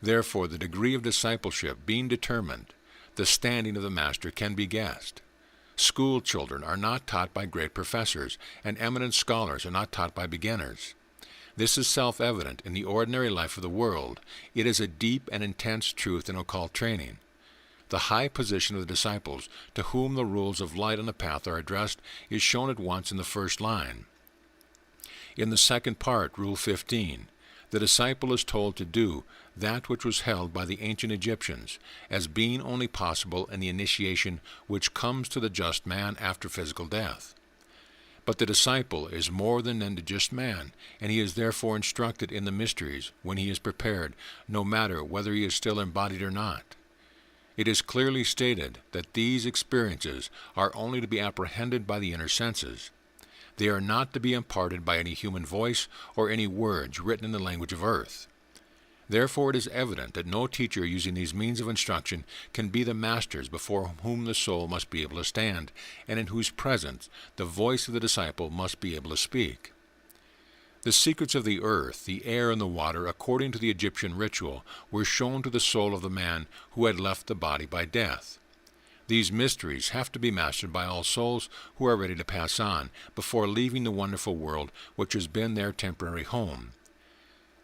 [SPEAKER 1] Therefore, the degree of discipleship being determined, the standing of the master can be guessed. School children are not taught by great professors, and eminent scholars are not taught by beginners. This is self-evident in the ordinary life of the world. It is a deep and intense truth in occult training. The high position of the disciples, to whom the rules of light on the path are addressed, is shown at once in the first line. In the second part, Rule 15, the disciple is told to do that which was held by the ancient Egyptians as being only possible in the initiation which comes to the just man after physical death. But the disciple is more than a just man, and he is therefore instructed in the mysteries when he is prepared, no matter whether he is still embodied or not. It is clearly stated that these experiences are only to be apprehended by the inner senses. They are not to be imparted by any human voice or any words written in the language of earth. Therefore it is evident that no teacher using these means of instruction can be the masters before whom the soul must be able to stand, and in whose presence the voice of the disciple must be able to speak. The secrets of the earth, the air, and the water, according to the Egyptian ritual, were shown to the soul of the man who had left the body by death. These mysteries have to be mastered by all souls who are ready to pass on, before leaving the wonderful world which has been their temporary home.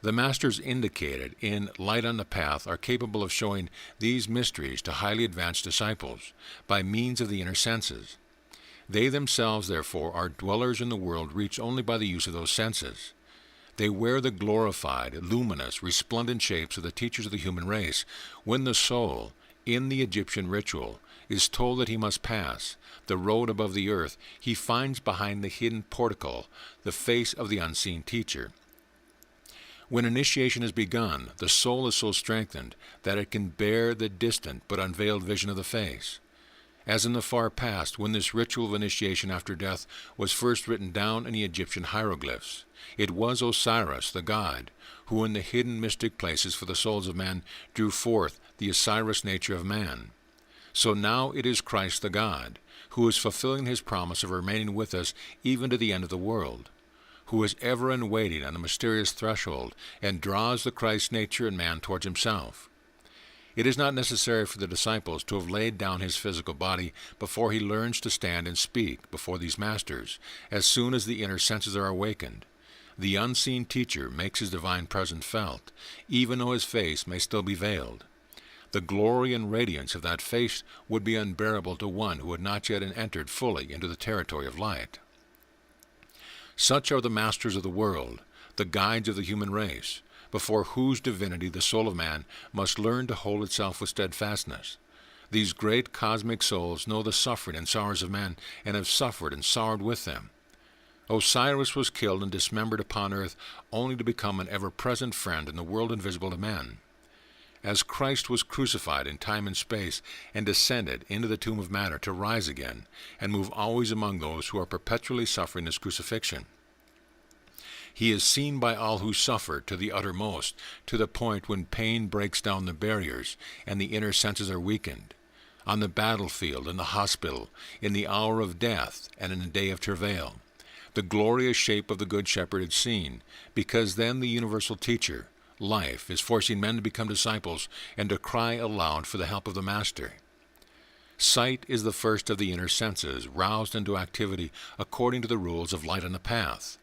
[SPEAKER 1] The masters indicated in Light on the Path are capable of showing these mysteries to highly advanced disciples by means of the inner senses. They themselves, therefore, are dwellers in the world reached only by the use of those senses. They wear the glorified, luminous, resplendent shapes of the teachers of the human race. When the soul, in the Egyptian ritual, is told that he must pass the road above the earth, he finds behind the hidden portico the face of the unseen teacher. When initiation is begun, the soul is so strengthened that it can bear the distant but unveiled vision of the face. As in the far past, when this ritual of initiation after death was first written down in the Egyptian hieroglyphs, it was Osiris, the god, who in the hidden mystic places for the souls of men drew forth the Osiris nature of man. So now it is Christ the God, who is fulfilling his promise of remaining with us even to the end of the world, who is ever in waiting on the mysterious threshold and draws the Christ nature in man towards himself. It is not necessary for the disciples to have laid down his physical body before he learns to stand and speak before these masters. As soon as the inner senses are awakened, the unseen teacher makes his divine presence felt, even though his face may still be veiled. The glory and radiance of that face would be unbearable to one who had not yet entered fully into the territory of light. Such are the masters of the world, the guides of the human race, before whose divinity the soul of man must learn to hold itself with steadfastness. These great cosmic souls know the suffering and sorrows of men, and have suffered and sorrowed with them. Osiris was killed and dismembered upon earth only to become an ever-present friend in the world invisible to men. As Christ was crucified in time and space and descended into the tomb of matter to rise again and move always among those who are perpetually suffering this crucifixion, he is seen by all who suffer to the uttermost, to the point when pain breaks down the barriers and the inner senses are weakened. On the battlefield, in the hospital, in the hour of death, and in the day of travail, the glorious shape of the Good Shepherd is seen, because then the universal teacher, life, is forcing men to become disciples and to cry aloud for the help of the Master. Sight is the first of the inner senses, roused into activity according to the rules of Light on the Path.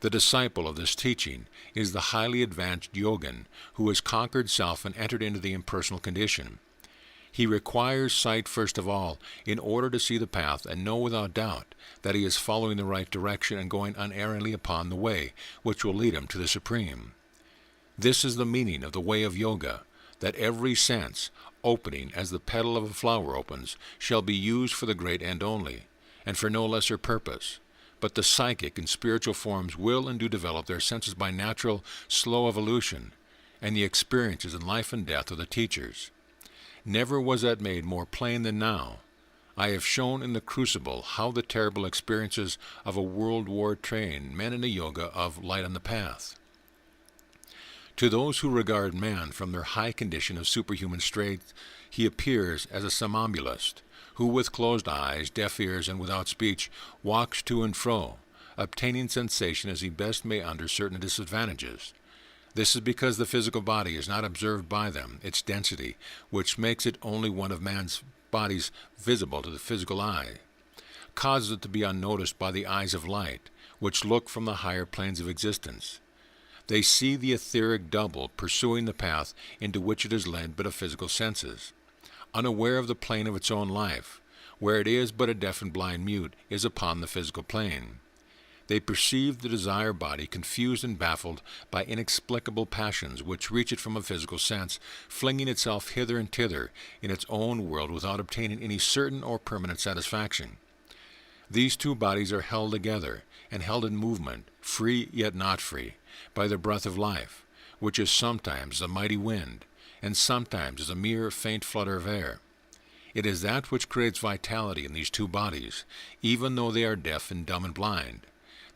[SPEAKER 1] The disciple of this teaching is the highly advanced yogin who has conquered self and entered into the impersonal condition. He requires sight first of all in order to see the path and know without doubt that he is following the right direction and going unerringly upon the way which will lead him to the Supreme. This is the meaning of the way of yoga, that every sense, opening as the petal of a flower opens, shall be used for the great end only, and for no lesser purpose. But the psychic and spiritual forms will and do develop their senses by natural, slow evolution, and the experiences in life and death of the teachers. Never was that made more plain than now. I have shown in the crucible how the terrible experiences of a world war train men in the yoga of Light on the Path. To those who regard man from their high condition of superhuman strength, he appears as a somnambulist, who with closed eyes, deaf ears, and without speech, walks to and fro, obtaining sensation as he best may under certain disadvantages. This is because the physical body is not observed by them, its density, which makes it only one of man's bodies visible to the physical eye, causes it to be unnoticed by the eyes of light, which look from the higher planes of existence. They see the etheric double pursuing the path into which it is led by the physical senses, unaware of the plane of its own life, where it is but a deaf and blind mute is upon the physical plane. They perceive the desire body confused and baffled by inexplicable passions which reach it from a physical sense, flinging itself hither and thither in its own world without obtaining any certain or permanent satisfaction. These two bodies are held together and held in movement, free yet not free, by the breath of life, which is sometimes a mighty wind, and sometimes is a mere faint flutter of air. It is that which creates vitality in these two bodies, even though they are deaf and dumb and blind.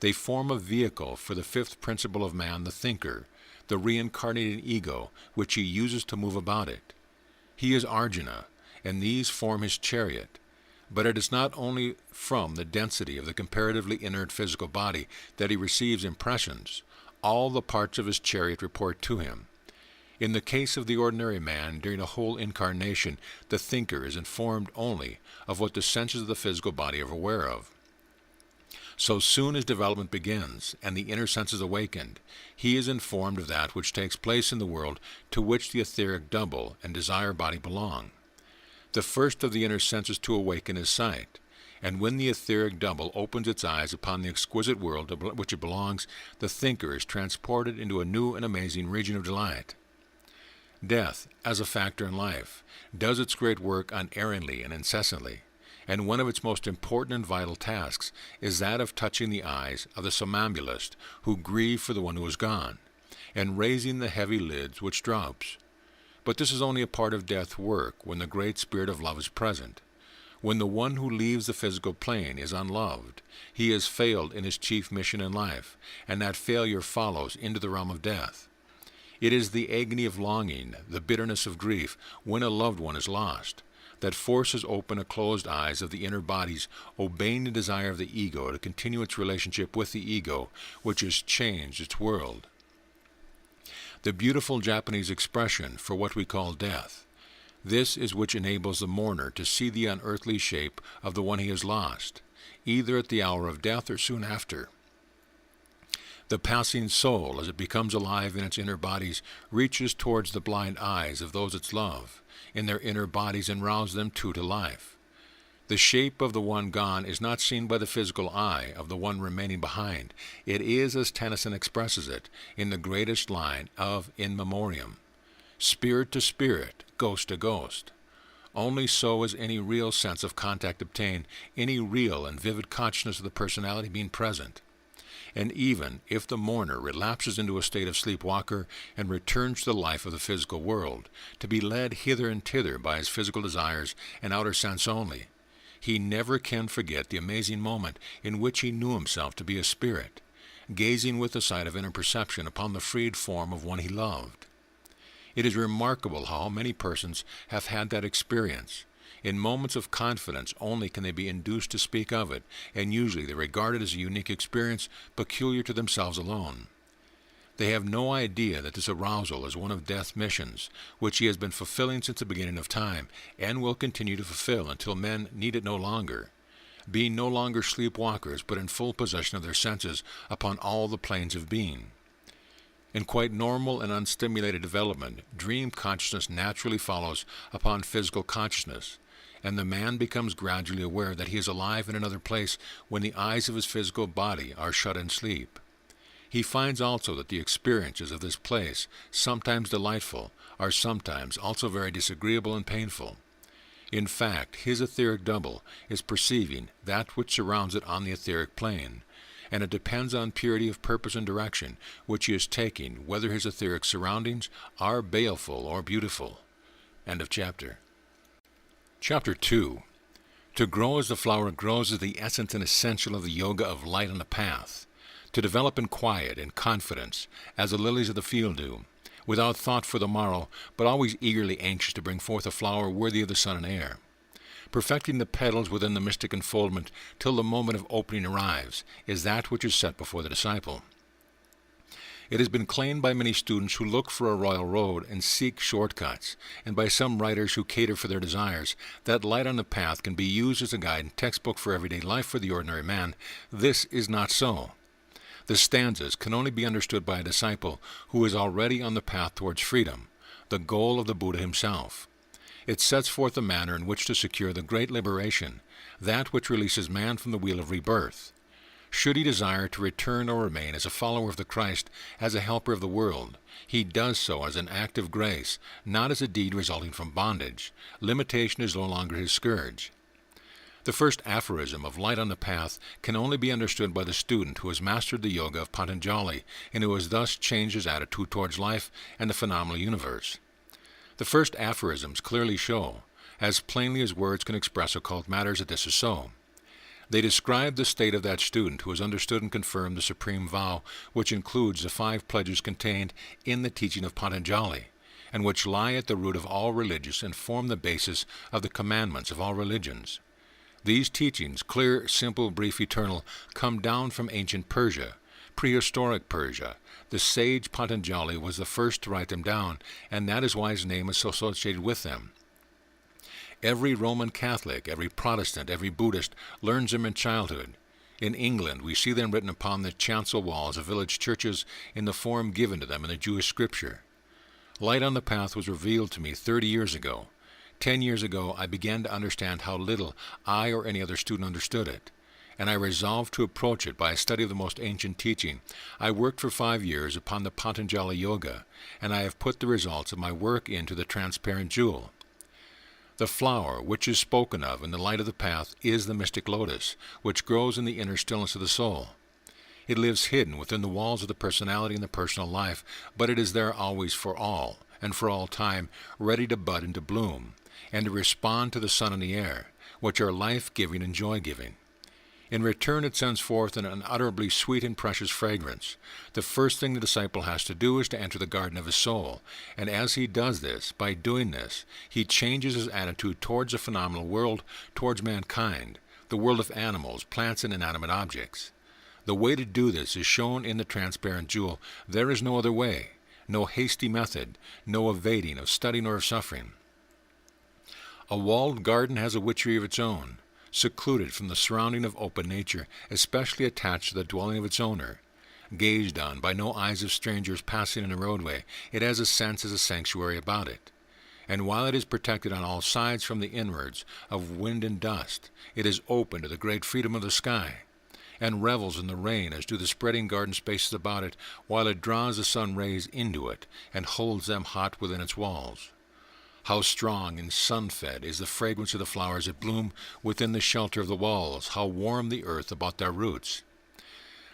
[SPEAKER 1] They form a vehicle for the fifth principle of man, the thinker, the reincarnated ego, which he uses to move about it. He is Arjuna, and these form his chariot. But it is not only from the density of the comparatively inert physical body that he receives impressions. All the parts of his chariot report to him. In the case of the ordinary man, during a whole incarnation, the thinker is informed only of what the senses of the physical body are aware of. So soon as development begins, and the inner senses awakened, he is informed of that which takes place in the world to which the etheric double and desire body belong. The first of the inner senses to awaken is sight, and when the etheric double opens its eyes upon the exquisite world to which it belongs, the thinker is transported into a new and amazing region of delight. Death, as a factor in life, does its great work unerringly and incessantly, and one of its most important and vital tasks is that of touching the eyes of the somnambulist who grieve for the one who is gone, and raising the heavy lids which droops. But this is only a part of death's work when the great spirit of love is present. When the one who leaves the physical plane is unloved, he has failed in his chief mission in life, and that failure follows into the realm of death. It is the agony of longing, the bitterness of grief, when a loved one is lost, that forces open the closed eyes of the inner bodies, obeying the desire of the ego to continue its relationship with the ego, which has changed its world. The beautiful Japanese expression for what we call death, this is which enables the mourner to see the unearthly shape of the one he has lost, either at the hour of death or soon after. The passing soul, as it becomes alive in its inner bodies, reaches towards the blind eyes of those it loves in their inner bodies and rouses them too to life. The shape of the one gone is not seen by the physical eye of the one remaining behind. It is, as Tennyson expresses it, in the greatest line of In Memoriam, spirit to spirit, ghost to ghost. Only so is any real sense of contact obtained, any real and vivid consciousness of the personality being present. And even if the mourner relapses into a state of sleepwalker and returns to the life of the physical world, to be led hither and thither by his physical desires and outer sense only, he never can forget the amazing moment in which he knew himself to be a spirit, gazing with the sight of inner perception upon the freed form of one he loved. It is remarkable how many persons have had that experience. In moments of confidence only can they be induced to speak of it, and usually they regard it as a unique experience peculiar to themselves alone. They have no idea that this arousal is one of death's missions, which he has been fulfilling since the beginning of time, and will continue to fulfill until men need it no longer, being no longer sleepwalkers, but in full possession of their senses upon all the planes of being. In quite normal and unstimulated development, dream consciousness naturally follows upon physical consciousness, and the man becomes gradually aware that he is alive in another place when the eyes of his physical body are shut in sleep. He finds also that the experiences of this place, sometimes delightful, are sometimes also very disagreeable and painful. In fact, his etheric double is perceiving that which surrounds it on the etheric plane, and it depends on purity of purpose and direction which he is taking whether his etheric surroundings are baleful or beautiful. End of chapter. Chapter 2. To grow as the flower grows is the essence and essential of the yoga of light on the path. To develop in quiet and confidence, as the lilies of the field do, without thought for the morrow, but always eagerly anxious to bring forth a flower worthy of the sun and air. Perfecting the petals within the mystic enfoldment till the moment of opening arrives, is that which is set before the disciple. It has been claimed by many students who look for a royal road and seek shortcuts, and by some writers who cater for their desires, that light on the path can be used as a guide and textbook for everyday life for the ordinary man. This is not so. The stanzas can only be understood by a disciple who is already on the path towards freedom, the goal of the Buddha himself. It sets forth the manner in which to secure the great liberation, that which releases man from the wheel of rebirth. Should he desire to return or remain as a follower of the Christ, as a helper of the world, he does so as an act of grace, not as a deed resulting from bondage. Limitation is no longer his scourge. The first aphorism of Light on the Path can only be understood by the student who has mastered the yoga of Patanjali and who has thus changed his attitude towards life and the phenomenal universe. The first aphorisms clearly show, as plainly as words can express occult matters, that this is so. They describe the state of that student who has understood and confirmed the supreme vow, which includes the 5 pledges contained in the teaching of Patanjali, and which lie at the root of all religions and form the basis of the commandments of all religions. These teachings, clear, simple, brief, eternal, come down from ancient Persia, prehistoric Persia. The sage Patanjali was the first to write them down, and that is why his name is associated with them. Every Roman Catholic, every Protestant, every Buddhist learns them in childhood. In England, we see them written upon the chancel walls of village churches in the form given to them in the Jewish scripture. Light on the Path was revealed to me 30 years ago. 10 years ago, I began to understand how little I or any other student understood it, and I resolved to approach it by a study of the most ancient teaching. I worked for 5 years upon the Patanjali Yoga, and I have put the results of my work into the transparent jewel. The flower which is spoken of in the Light of the Path is the mystic lotus, which grows in the inner stillness of the soul. It lives hidden within the walls of the personality and the personal life, but it is there always for all, and for all time, ready to bud and to bloom, and to respond to the sun and the air, which are life-giving and joy-giving. In return, it sends forth an unutterably sweet and precious fragrance. The first thing the disciple has to do is to enter the garden of his soul, and as he does this, by doing this, he changes his attitude towards the phenomenal world, towards mankind, the world of animals, plants, and inanimate objects. The way to do this is shown in the transparent jewel. There is no other way, no hasty method, no evading of studying or of suffering. A walled garden has a witchery of its own, secluded from the surrounding of open nature, especially attached to the dwelling of its owner. Gazed on by no eyes of strangers passing in a roadway, it has a sense as a sanctuary about it. And while it is protected on all sides from the inwards of wind and dust, it is open to the great freedom of the sky, and revels in the rain as do the spreading garden spaces about it, while it draws the sun rays into it and holds them hot within its walls. How strong and sun-fed is the fragrance of the flowers that bloom within the shelter of the walls, how warm the earth about their roots.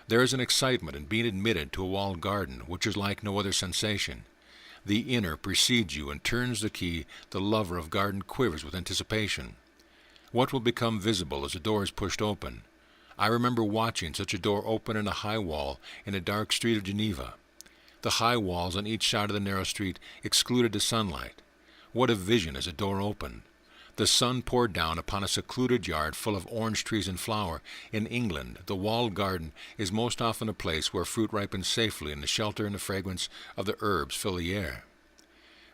[SPEAKER 1] There is an excitement in being admitted to a walled garden which is like no other sensation. The inner precedes you and turns the key. The lover of garden quivers with anticipation. What will become visible as the door is pushed open? I remember watching such a door open in a high wall in a dark street of Geneva. The high walls on each side of the narrow street excluded the sunlight. What a vision as a door opened! The sun poured down upon a secluded yard full of orange trees in flower. In England, the walled garden is most often a place where fruit ripens safely and the shelter and the fragrance of the herbs fill the air.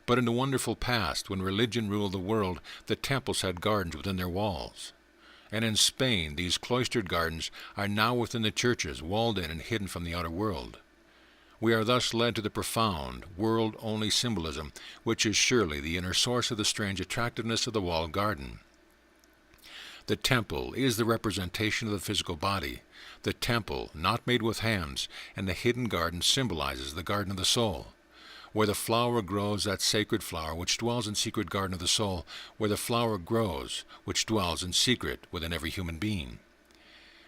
[SPEAKER 1] But in the wonderful past, when religion ruled the world, the temples had gardens within their walls. And in Spain, these cloistered gardens are now within the churches, walled in and hidden from the outer world. We are thus led to the profound, world-only symbolism, which is surely the inner source of the strange attractiveness of the walled garden. The temple is the representation of the physical body, the temple not made with hands, and the hidden garden symbolizes the garden of the soul. Where the flower grows, that sacred flower which dwells in secret garden of the soul, where the flower grows, which dwells in secret within every human being.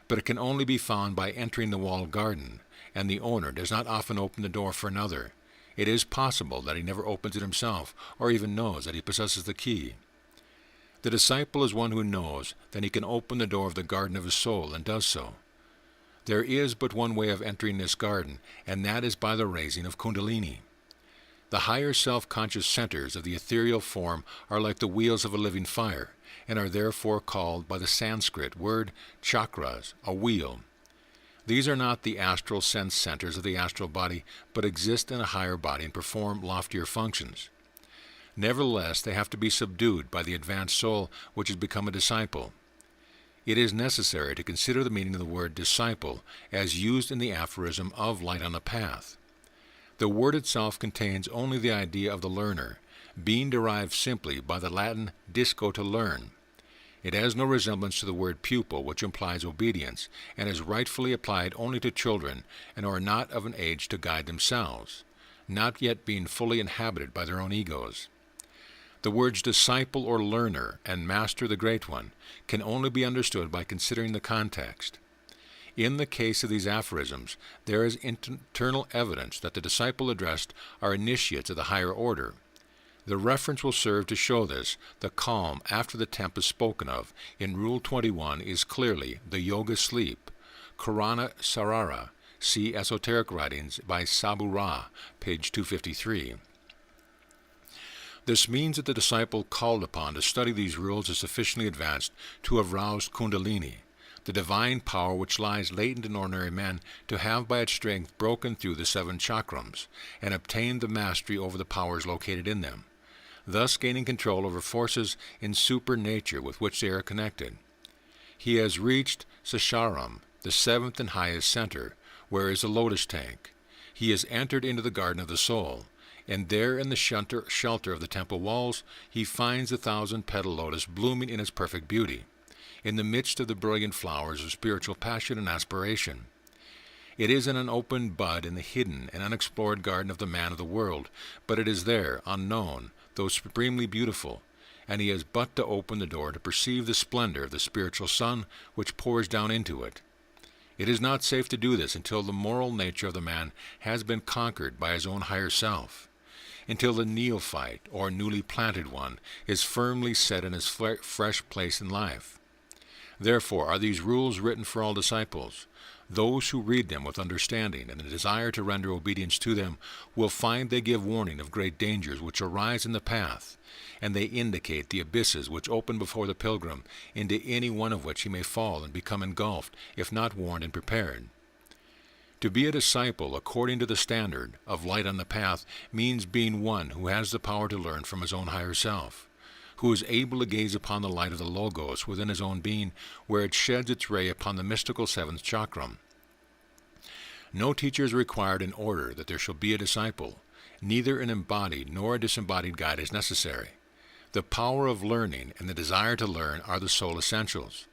[SPEAKER 1] But it can only be found by entering the walled garden, and the owner does not often open the door for another. It is possible that he never opens it himself, or even knows that he possesses the key. The disciple is one who knows that he can open the door of the garden of his soul, and does so. There is but one way of entering this garden, and that is by the raising of Kundalini. The higher self-conscious centers of the ethereal form are like the wheels of a living fire, and are therefore called by the Sanskrit word chakras, a wheel. These are not the astral sense centers of the astral body, but exist in a higher body and perform loftier functions. Nevertheless, they have to be subdued by the advanced soul which has become a disciple. it is necessary to consider the meaning of the word disciple as used in the aphorism of Light on the Path. The word itself contains only the idea of the learner, being derived simply by the Latin disco, to learn. It has no resemblance to the word pupil, which implies obedience, and is rightfully applied only to children, and are not of an age to guide themselves, not yet being fully inhabited by their own egos. The words disciple or learner and master the Great One can only be understood by considering the context. In the case of these aphorisms, there is internal evidence that the disciple addressed are initiates of the higher order. The reference will serve to show this. The calm after the tempest spoken of in Rule 21 is clearly the yoga sleep, Karana Sarara. See Esoteric Writings by Sabu Ra, page 253. This means that the disciple called upon to study these rules is sufficiently advanced to have roused Kundalini, the divine power which lies latent in ordinary men, to have by its strength broken through the 7 chakrams and obtained the mastery over the powers located in them, thus gaining control over forces in supernature with which they are connected. He has reached Sasharam, the 7th and highest center, where is the lotus tank. He has entered into the garden of the soul, and there in the shelter of the temple walls he finds the 1,000-petal lotus blooming in its perfect beauty, in the midst of the brilliant flowers of spiritual passion and aspiration. It is in an open bud in the hidden and unexplored garden of the man of the world, but it is there, unknown, though supremely beautiful, and he has but to open the door to perceive the splendor of the spiritual sun which pours down into it. It is not safe to do this until the moral nature of the man has been conquered by his own higher self, until the neophyte or newly planted one is firmly set in his fresh place in life. Therefore are these rules written for all disciples. Those who read them with understanding and a desire to render obedience to them will find they give warning of great dangers which arise in the path, and they indicate the abysses which open before the pilgrim, into any one of which he may fall and become engulfed, if not warned and prepared. To be a disciple, according to the standard of Light on the Path, means being one who has the power to learn from his own higher self, who is able to gaze upon the light of the Logos within his own being, where it sheds its ray upon the mystical 7th chakram. No teacher is required in order that there shall be a disciple. Neither an embodied nor a disembodied guide is necessary. The power of learning and the desire to learn are the sole essentials.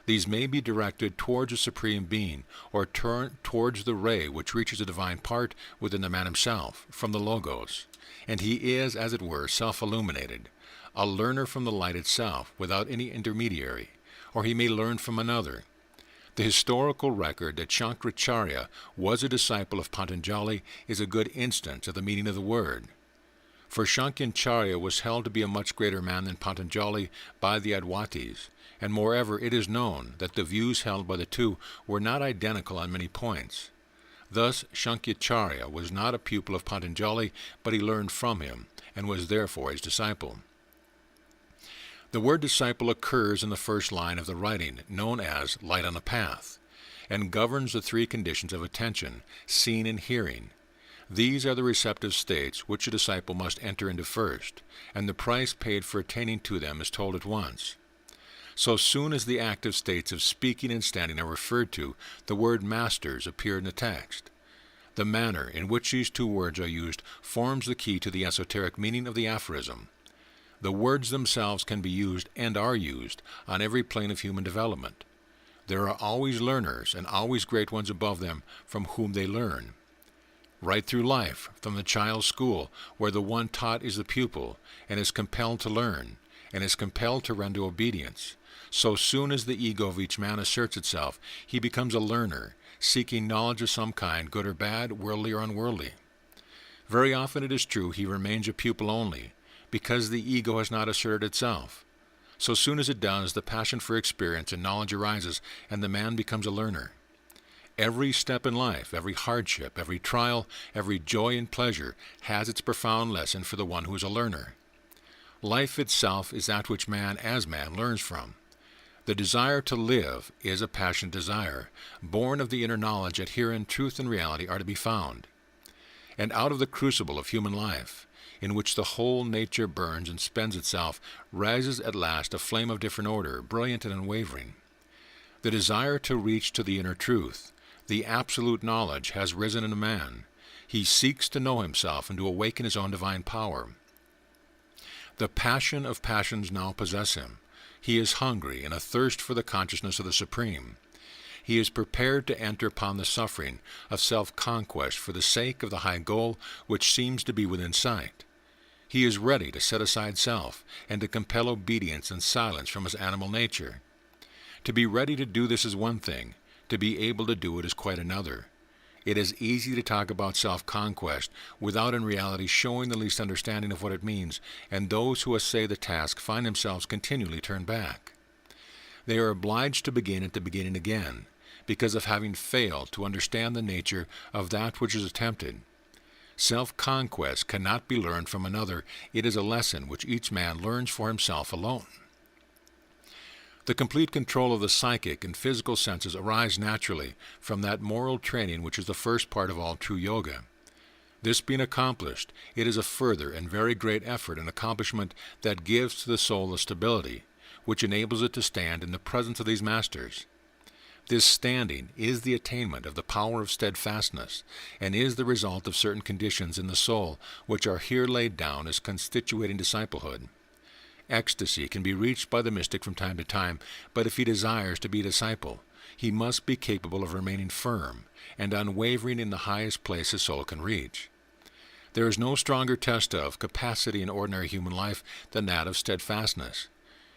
[SPEAKER 1] These may be directed towards a Supreme Being, or towards the ray which reaches a divine part within the man himself, from the Logos, and he is, as it were, self-illuminated, a learner from the light itself, without any intermediary, or he may learn from another. The historical record that Shankaracharya was a disciple of Patanjali is a good instance of the meaning of the word. For Shankaracharya was held to be a much greater man than Patanjali by the Advaitis, and moreover it is known that the views held by the two were not identical on many points. Thus Shankaracharya was not a pupil of Patanjali, but he learned from him, and was therefore his disciple. The word disciple occurs in the first line of the writing, known as Light on the Path, and governs the 3 conditions of attention, seeing and hearing. These are the receptive states which a disciple must enter into first, and the price paid for attaining to them is told at once. So soon as the active states of speaking and standing are referred to, the word masters appear in the text. The manner in which these 2 words are used forms the key to the esoteric meaning of the aphorism. The words themselves can be used, and are used, on every plane of human development. There are always learners, and always great ones above them, from whom they learn. Right through life, from the child's school, where the one taught is the pupil, and is compelled to learn, and is compelled to render obedience, so soon as the ego of each man asserts itself, he becomes a learner, seeking knowledge of some kind, good or bad, worldly or unworldly. Very often it is true he remains a pupil only, because the ego has not asserted itself. So soon as it does, the passion for experience and knowledge arises, and the man becomes a learner. Every step in life, every hardship, every trial, every joy and pleasure has its profound lesson for the one who is a learner. Life itself is that which man as man learns from. The desire to live is a passionate desire, born of the inner knowledge that herein truth and reality are to be found. And out of the crucible of human life, in which the whole nature burns and spends itself, rises at last a flame of different order, brilliant and unwavering. The desire to reach to the inner truth, the absolute knowledge, has risen in a man. He seeks to know himself and to awaken his own divine power. The passion of passions now possess him. He is hungry and athirst for the consciousness of the Supreme. He is prepared to enter upon the suffering of self-conquest for the sake of the high goal which seems to be within sight. He is ready to set aside self and to compel obedience and silence from his animal nature. To be ready to do this is one thing. To be able to do it is quite another. It is easy to talk about self-conquest without in reality showing the least understanding of what it means, and those who essay the task find themselves continually turned back. They are obliged to begin at the beginning again, because of having failed to understand the nature of that which is attempted. Self-conquest cannot be learned from another. It is a lesson which each man learns for himself alone. The complete control of the psychic and physical senses arise naturally from that moral training which is the first part of all true yoga. This being accomplished, it is a further and very great effort and accomplishment that gives to the soul the stability, which enables it to stand in the presence of these masters. This standing is the attainment of the power of steadfastness, and is the result of certain conditions in the soul which are here laid down as constituting disciplehood. Ecstasy can be reached by the mystic from time to time, but if he desires to be a disciple, he must be capable of remaining firm and unwavering in the highest place his soul can reach. There is no stronger test of capacity in ordinary human life than that of steadfastness.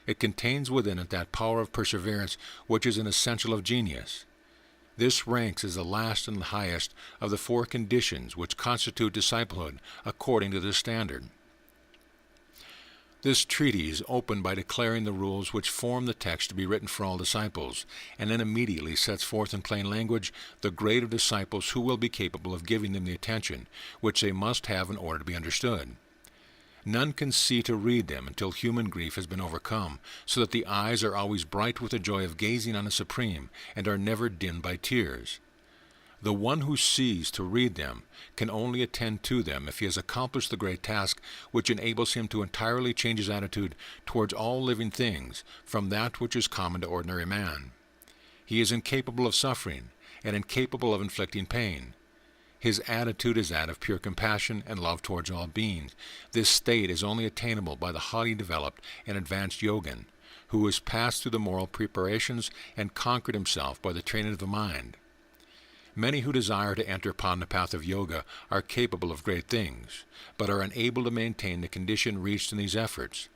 [SPEAKER 1] It contains within it that power of perseverance which is an essential of genius. This ranks as the last and the highest of the four conditions which constitute disciplehood according to this standard. This treatise opened by declaring the rules which form the text to be written for all disciples, and then immediately sets forth in plain language the grade of disciples who will be capable of giving them the attention which they must have in order to be understood. None can see to read them until human grief has been overcome, so that the eyes are always bright with the joy of gazing on the Supreme, and are never dimmed by tears. The one who sees to read them can only attend to them if he has accomplished the great task which enables him to entirely change his attitude towards all living things from that which is common to ordinary man. He is incapable of suffering, and incapable of inflicting pain. His attitude is that of pure compassion and love towards all beings. This state is only attainable by the highly developed and advanced yogin, who has passed through the moral preparations and conquered himself by the training of the mind. Many who desire to enter upon the path of yoga are capable of great things, but are unable to maintain the condition reached in these efforts.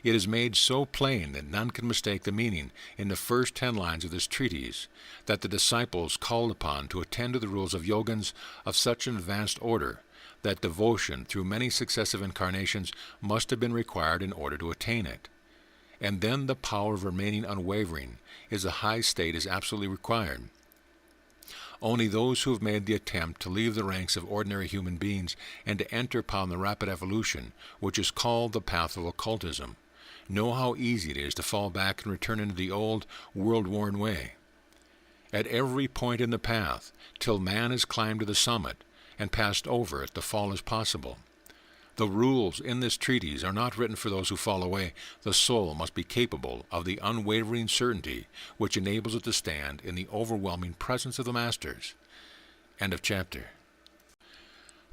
[SPEAKER 1] It is made so plain that none can mistake the meaning in the first 10 lines of this treatise, that the disciples called upon to attend to the rules of yogins of such an advanced order, that devotion through many successive incarnations must have been required in order to attain it. And then the power of remaining unwavering is a high state is absolutely required. Only those who have made the attempt to leave the ranks of ordinary human beings and to enter upon the rapid evolution, which is called the path of occultism, know how easy it is to fall back and return into the old, world-worn way. At every point in the path, till man has climbed to the summit and passed over it, the fall is possible. The rules in this treatise are not written for those who fall away. The soul must be capable of the unwavering certainty which enables it to stand in the overwhelming presence of the Masters. End of chapter.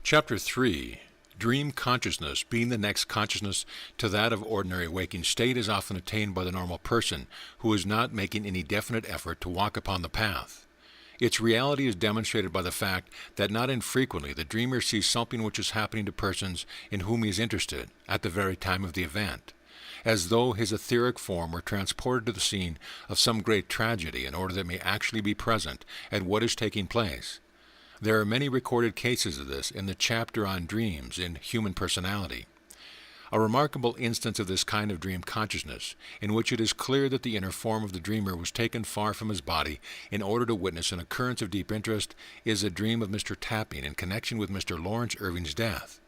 [SPEAKER 1] Chapter 3. Dream consciousness, being the next consciousness to that of ordinary waking state, is often attained by the normal person who is not making any definite effort to walk upon the path. Its reality is demonstrated by the fact that not infrequently the dreamer sees something which is happening to persons in whom he is interested at the very time of the event, as though his etheric form were transported to the scene of some great tragedy in order that it may actually be present at what is taking place. There are many recorded cases of this in the chapter on dreams in human personality. A remarkable instance of this kind of dream consciousness, in which it is clear that the inner form of the dreamer was taken far from his body in order to witness an occurrence of deep interest, is a dream of Mr. Tapping in connection with Mr. Lawrence Irving's death.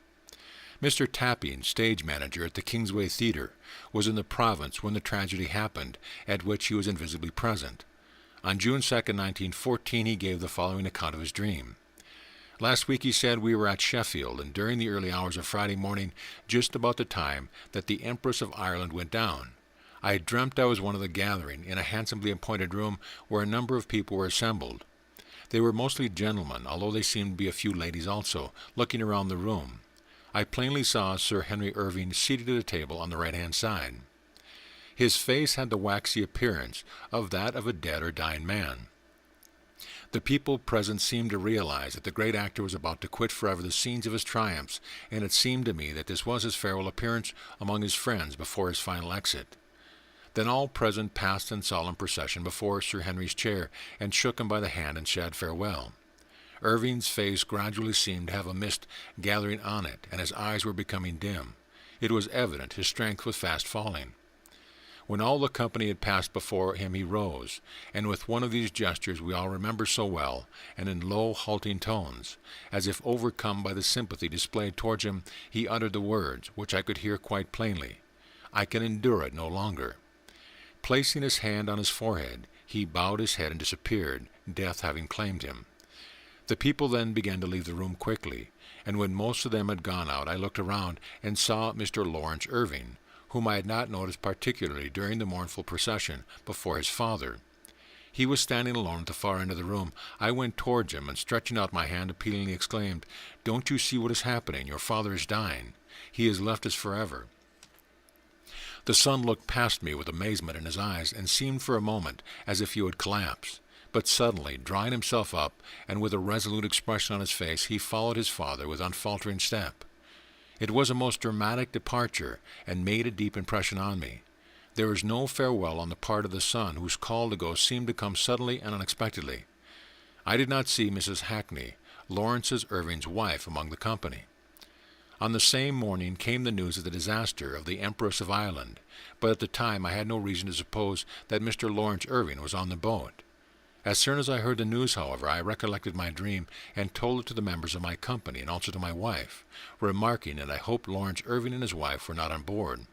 [SPEAKER 1] Mr. Tapping, stage manager at the Kingsway Theatre, was in the province when the tragedy happened, at which he was invisibly present. On June 2, 1914, he gave the following account of his dream. Last week, he said, we were at Sheffield, and during the early hours of Friday morning, just about the time that the Empress of Ireland went down, I dreamt I was one of the gathering in a handsomely appointed room where a number of people were assembled. They were mostly gentlemen, although they seemed to be a few ladies also, looking around the room. I plainly saw Sir Henry Irving seated at a table on the right-hand side. His face had the waxy appearance of that of a dead or dying man. The people present seemed to realize that the great actor was about to quit forever the scenes of his triumphs, and it seemed to me that this was his farewell appearance among his friends before his final exit. Then all present passed in solemn procession before Sir Henry's chair, and shook him by the hand and said farewell. Irving's face gradually seemed to have a mist gathering on it, and his eyes were becoming dim. It was evident his strength was fast falling. When all the company had passed before him, he rose, and with one of these gestures we all remember so well, and in low, halting tones, as if overcome by the sympathy displayed towards him, he uttered the words, which I could hear quite plainly, "I can endure it no longer." Placing his hand on his forehead, he bowed his head and disappeared, death having claimed him. The people then began to leave the room quickly, and when most of them had gone out, I looked around and saw Mr. Lawrence Irving, whom I had not noticed particularly during the mournful procession before his father. He was standing alone at the far end of the room. I went towards him, and stretching out my hand, appealingly exclaimed, "Don't you see what is happening? Your father is dying. He has left us forever." The son looked past me with amazement in his eyes, and seemed for a moment as if he would collapse. But suddenly, drawing himself up, and with a resolute expression on his face, he followed his father with unfaltering step. It was a most dramatic departure, and made a deep impression on me. There was no farewell on the part of the son, whose call to go seemed to come suddenly and unexpectedly. I did not see Mrs. Hackney, Lawrence Irving's wife, among the company. On the same morning came the news of the disaster of the Empress of Ireland, but at the time I had no reason to suppose that Mr. Lawrence Irving was on the boat. As soon as I heard the news, however, I recollected my dream, and told it to the members of my company, and also to my wife, remarking that I hoped Lawrence Irving and his wife were not on board.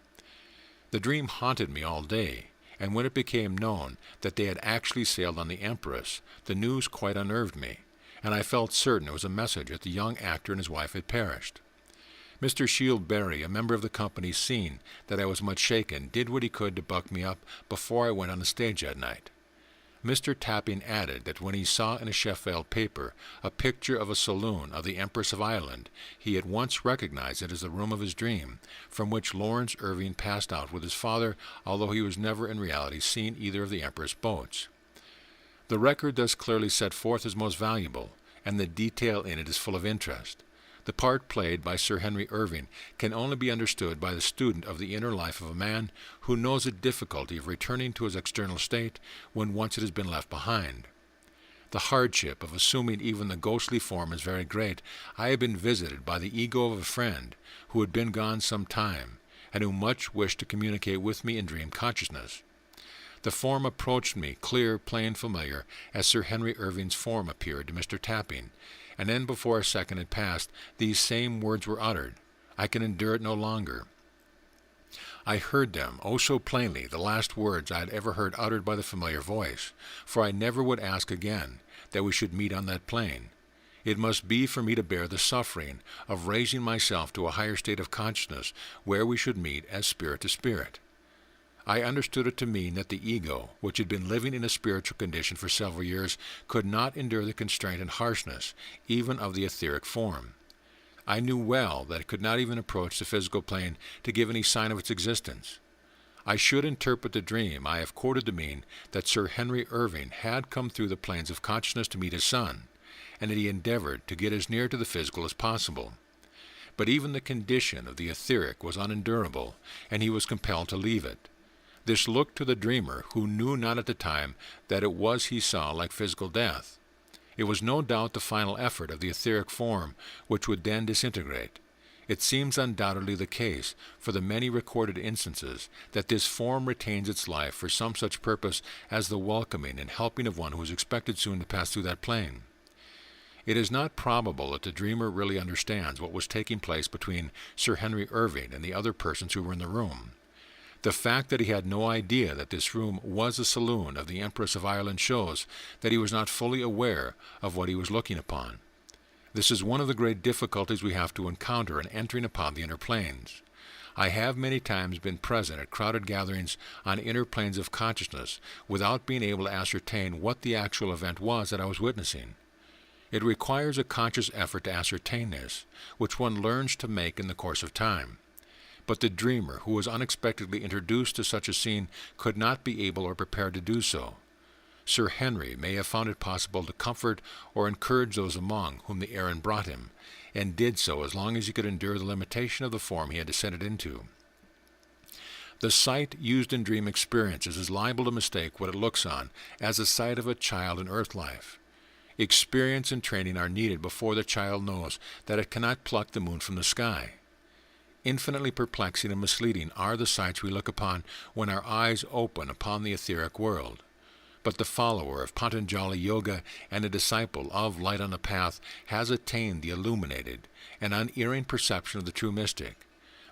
[SPEAKER 1] The dream haunted me all day, and when it became known that they had actually sailed on the Empress, the news quite unnerved me, and I felt certain it was a message that the young actor and his wife had perished. Mr. Shieldberry, a member of the company, seeing that I was much shaken, did what he could to buck me up before I went on the stage that night. Mr. Tapping added that when he saw in a Sheffield paper a picture of a saloon of the Empress of Ireland, he at once recognized it as the room of his dream, from which Lawrence Irving passed out with his father, although he was never in reality seen either of the Empress boats. The record thus clearly set forth is most valuable, and the detail in it is full of interest. The part played by Sir Henry Irving can only be understood by the student of the inner life of a man who knows the difficulty of returning to his external state when once it has been left behind. The hardship of assuming even the ghostly form is very great. I have been visited by the ego of a friend who had been gone some time, and who much wished to communicate with me in dream consciousness. The form approached me, clear, plain, familiar, as Sir Henry Irving's form appeared to Mr. Tapping, and then before a second had passed, these same words were uttered, "I can endure it no longer." I heard them, oh so plainly, the last words I had ever heard uttered by the familiar voice, for I never would ask again that we should meet on that plane. It must be for me to bear the suffering of raising myself to a higher state of consciousness, where we should meet as spirit to spirit. I understood it to mean that the ego, which had been living in a spiritual condition for several years, could not endure the constraint and harshness, even of the etheric form. I knew well that it could not even approach the physical plane to give any sign of its existence. I should interpret the dream I have quoted to mean that Sir Henry Irving had come through the planes of consciousness to meet his son, and that he endeavored to get as near to the physical as possible. But even the condition of the etheric was unendurable, and he was compelled to leave it. This looked to the dreamer, who knew not at the time that it was he saw like physical death. It was no doubt the final effort of the etheric form, which would then disintegrate. It seems undoubtedly the case, for the many recorded instances, that this form retains its life for some such purpose as the welcoming and helping of one who is expected soon to pass through that plane. It is not probable that the dreamer really understands what was taking place between Sir Henry Irving and the other persons who were in the room. The fact that he had no idea that this room was a saloon of the Empress of Ireland shows that he was not fully aware of what he was looking upon. This is one of the great difficulties we have to encounter in entering upon the inner planes. I have many times been present at crowded gatherings on inner planes of consciousness without being able to ascertain what the actual event was that I was witnessing. It requires a conscious effort to ascertain this, which one learns to make in the course of time. But the dreamer who was unexpectedly introduced to such a scene could not be able or prepared to do so. Sir Henry may have found it possible to comfort or encourage those among whom the errand brought him, and did so as long as he could endure the limitation of the form he had descended into. The sight used in dream experiences is liable to mistake what it looks on as the sight of a child in earth life. Experience and training are needed before the child knows that it cannot pluck the moon from the sky. Infinitely perplexing and misleading are the sights we look upon when our eyes open upon the etheric world. But the follower of Patanjali Yoga and a disciple of Light on the Path has attained the illuminated and unerring perception of the true mystic,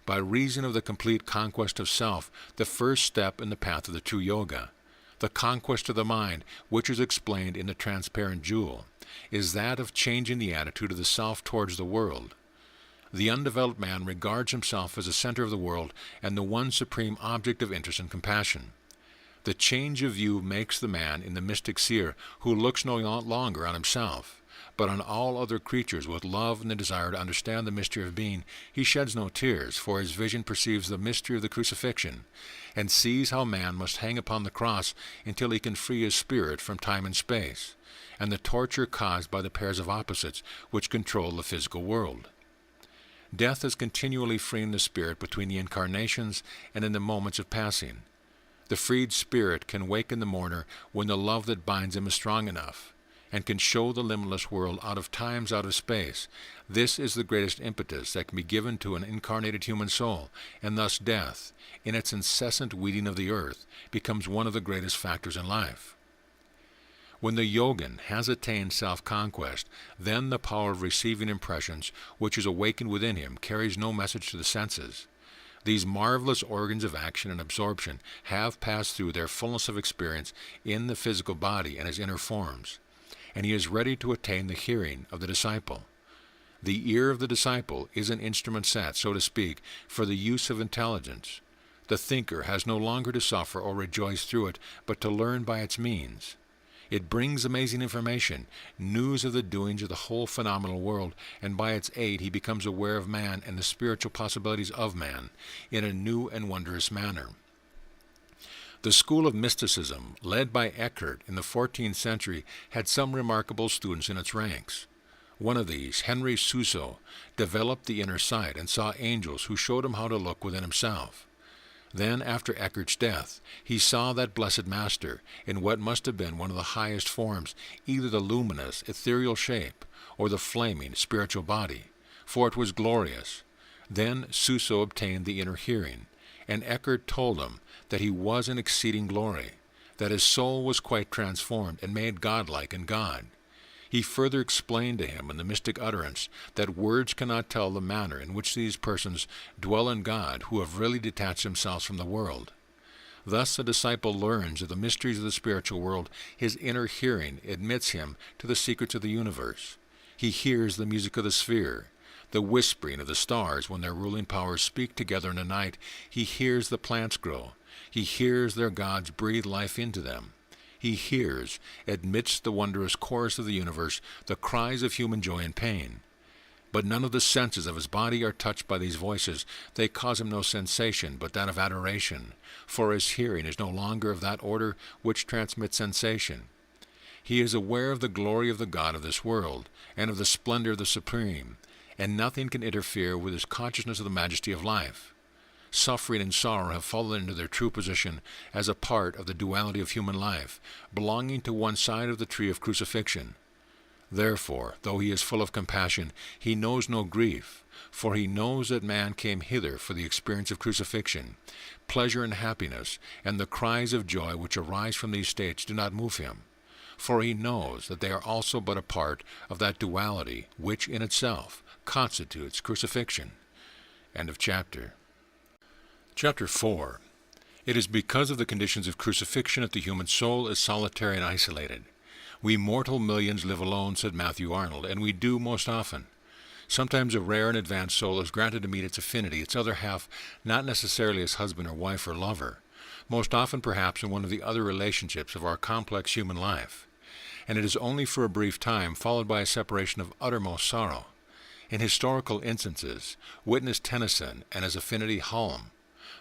[SPEAKER 1] by reason of the complete conquest of self, the first step in the path of the true yoga. The conquest of the mind, which is explained in the transparent jewel, is that of changing the attitude of the self towards the world. The undeveloped man regards himself as the center of the world and the one supreme object of interest and compassion. The change of view makes the man in the mystic seer who looks no longer on himself, but on all other creatures with love and the desire to understand the mystery of being. He sheds no tears, for his vision perceives the mystery of the crucifixion, and sees how man must hang upon the cross until he can free his spirit from time and space, and the torture caused by the pairs of opposites which control the physical world. Death is continually freeing the spirit between the incarnations and in the moments of passing. The freed spirit can waken the mourner when the love that binds him is strong enough, and can show the limitless world out of times, out of space. This is the greatest impetus that can be given to an incarnated human soul, and thus death, in its incessant weeding of the earth, becomes one of the greatest factors in life. When the yogin has attained self-conquest, then the power of receiving impressions, which is awakened within him, carries no message to the senses. These marvelous organs of action and absorption have passed through their fullness of experience in the physical body and his inner forms, and he is ready to attain the hearing of the disciple. The ear of the disciple is an instrument set, so to speak, for the use of intelligence. The thinker has no longer to suffer or rejoice through it, but to learn by its means. It brings amazing information, news of the doings of the whole phenomenal world, and by its aid he becomes aware of man and the spiritual possibilities of man in a new and wondrous manner. The school of mysticism, led by Eckhart in the 14th century, had some remarkable students in its ranks. One of these, Henry Suso, developed the inner sight and saw angels who showed him how to look within himself. Then, after Eckhart's death, he saw that blessed master in what must have been one of the highest forms, either the luminous, ethereal shape, or the flaming, spiritual body, for it was glorious. Then Suso obtained the inner hearing, and Eckhart told him that he was in exceeding glory, that his soul was quite transformed and made godlike in God. He further explained to him in the mystic utterance that words cannot tell the manner in which these persons dwell in God who have really detached themselves from the world. Thus the disciple learns of the mysteries of the spiritual world. His inner hearing admits him to the secrets of the universe. He hears the music of the sphere, the whispering of the stars when their ruling powers speak together in the night. He hears the plants grow. He hears their gods breathe life into them. He hears, amidst the wondrous chorus of the universe, the cries of human joy and pain. But none of the senses of his body are touched by these voices. They cause him no sensation but that of adoration, for his hearing is no longer of that order which transmits sensation. He is aware of the glory of the God of this world, and of the splendor of the Supreme, and nothing can interfere with his consciousness of the majesty of life. Suffering and sorrow have fallen into their true position as a part of the duality of human life, belonging to one side of the tree of crucifixion. Therefore, though he is full of compassion, he knows no grief, for he knows that man came hither for the experience of crucifixion. Pleasure and happiness, and the cries of joy which arise from these states do not move him, for he knows that they are also but a part of that duality which in itself constitutes crucifixion. End of chapter. Chapter 4. It is because of the conditions of crucifixion that the human soul is solitary and isolated. We mortal millions live alone, said Matthew Arnold, and we do most often. Sometimes a rare and advanced soul is granted to meet its affinity, its other half, not necessarily as husband or wife or lover, most often perhaps in one of the other relationships of our complex human life. And it is only for a brief time, followed by a separation of uttermost sorrow. In historical instances, witness Tennyson and his affinity Hallam,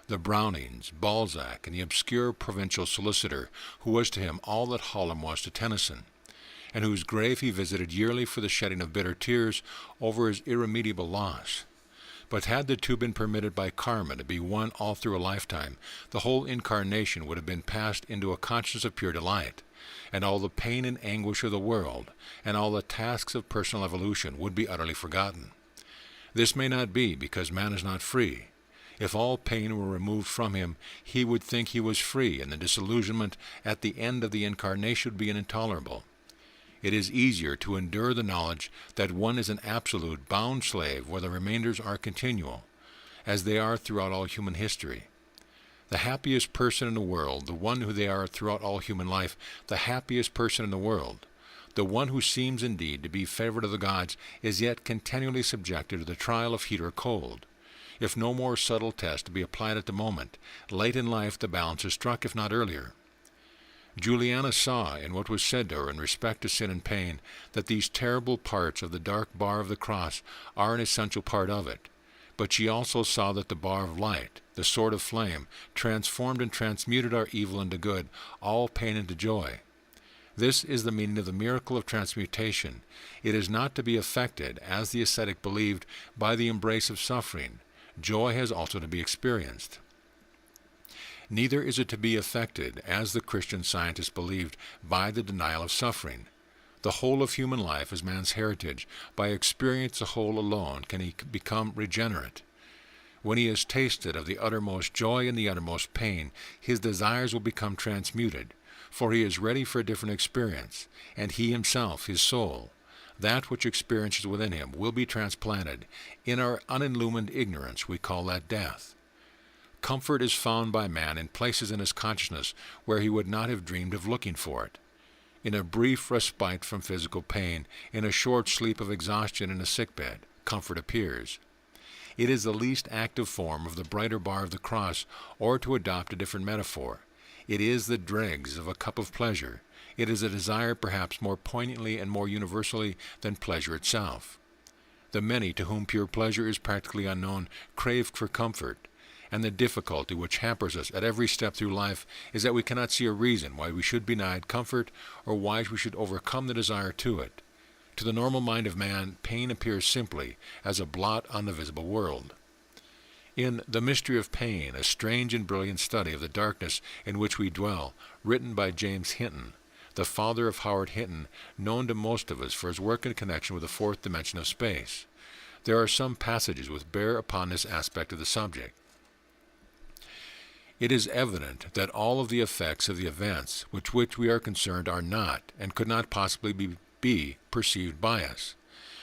[SPEAKER 1] the Brownings, Balzac, and the obscure provincial solicitor who was to him all that Hallam was to Tennyson, and whose grave he visited yearly for the shedding of bitter tears over his irremediable loss. But had the two been permitted by karma to be one all through a lifetime, the whole incarnation would have been passed into a consciousness of pure delight, and all the pain and anguish of the world, and all the tasks of personal evolution would be utterly forgotten. This may not be, because man is not free. If all pain were removed from him, he would think he was free, and the disillusionment at the end of the incarnation would be intolerable. It is easier to endure the knowledge that one is an absolute, bound slave where the remainders are continual, as they are throughout all human history. The happiest person in the world, the one who they are throughout all human life, the happiest person in the world, the one who seems indeed to be favourite of the gods, is yet continually subjected to the trial of heat or cold. If no more subtle test to be applied at the moment, late in life the balance is struck, if not earlier. Juliana saw in what was said to her in respect to sin and pain that these terrible parts of the dark bar of the cross are an essential part of it, but she also saw that the bar of light, the sword of flame, transformed and transmuted our evil into good, all pain into joy. This is the meaning of the miracle of transmutation. It is not to be effected, as the ascetic believed, by the embrace of suffering. Joy has also to be experienced. Neither is it to be effected, as the Christian scientists believed, by the denial of suffering. The whole of human life is man's heritage. By experience the whole alone can he become regenerate. When he has tasted of the uttermost joy and the uttermost pain, his desires will become transmuted, for he is ready for a different experience, and he himself, his soul, that which experiences within him, will be transplanted. In our unillumined ignorance we call that death. Comfort is found by man in places in his consciousness where he would not have dreamed of looking for it. In a brief respite from physical pain, in a short sleep of exhaustion in a sickbed, comfort appears. It is the least active form of the brighter bar of the cross, or to adopt a different metaphor, it is the dregs of a cup of pleasure. It is a desire perhaps more poignantly and more universally than pleasure itself. The many to whom pure pleasure is practically unknown crave for comfort, and the difficulty which hampers us at every step through life is that we cannot see a reason why we should be denied comfort or why we should overcome the desire to it. To the normal mind of man, pain appears simply as a blot on the visible world. In The Mystery of Pain, a strange and brilliant study of the darkness in which we dwell, written by James Hinton, the father of Howard Hinton, known to most of us for his work in connection with the fourth dimension of space, there are some passages which bear upon this aspect of the subject. It is evident that all of the effects of the events with which we are concerned are not, and could not possibly be perceived by us.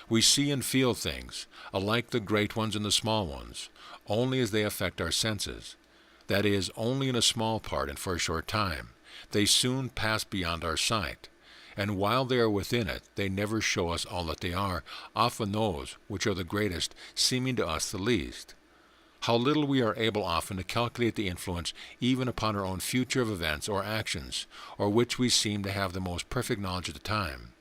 [SPEAKER 1] We see and feel things, alike the great ones and the small ones, only as they affect our senses. That is, only in a small part and for a short time. They soon pass beyond our sight, and while they are within it, they never show us all that they are, often those which are the greatest, seeming to us the least. How little we are able often to calculate the influence even upon our own future of events or actions, or which we seem to have the most perfect knowledge at the time,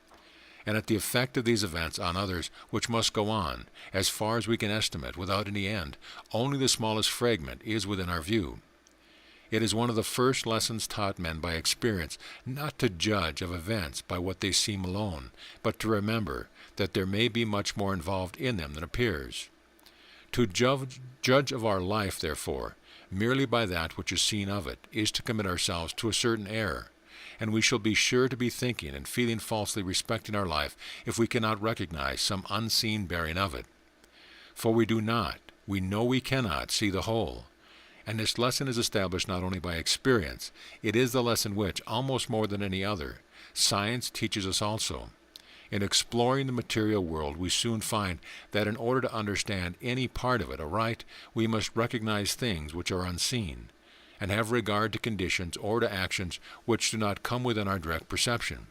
[SPEAKER 1] and at the effect of these events on others, which must go on, as far as we can estimate, without any end. Only the smallest fragment is within our view. It is one of the first lessons taught men by experience, not to judge of events by what they seem alone, but to remember that there may be much more involved in them than appears. To judge of our life, therefore, merely by that which is seen of it, is to commit ourselves to a certain error, and we shall be sure to be thinking and feeling falsely respecting our life if we cannot recognize some unseen bearing of it. For we know we cannot see the whole, and this lesson is established not only by experience, it is the lesson which, almost more than any other, science teaches us also. In exploring the material world, we soon find that in order to understand any part of it aright, we must recognize things which are unseen, and have regard to conditions or to actions which do not come within our direct perception.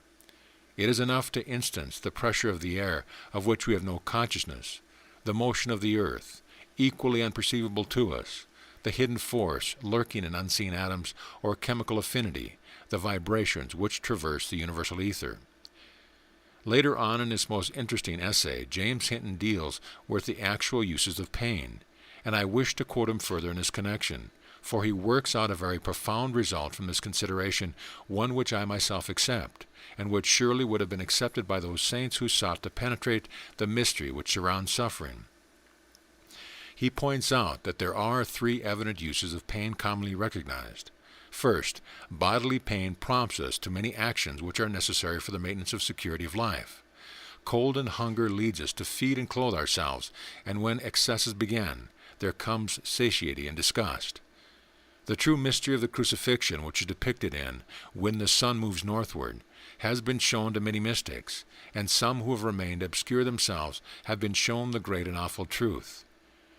[SPEAKER 1] It is enough to instance the pressure of the air, of which we have no consciousness, the motion of the earth, equally unperceivable to us, the hidden force lurking in unseen atoms or chemical affinity, the vibrations which traverse the universal ether. Later on in his most interesting essay, James Hinton deals with the actual uses of pain, and I wish to quote him further in this connection, for he works out a very profound result from this consideration, one which I myself accept, and which surely would have been accepted by those saints who sought to penetrate the mystery which surrounds suffering. He points out that there are three evident uses of pain commonly recognized. First, bodily pain prompts us to many actions which are necessary for the maintenance of security of life. Cold and hunger leads us to feed and clothe ourselves, and when excesses begin, there comes satiety and disgust. The true mystery of the crucifixion, which is depicted in When the Sun Moves Northward, has been shown to many mystics, and some who have remained obscure themselves have been shown the great and awful truth.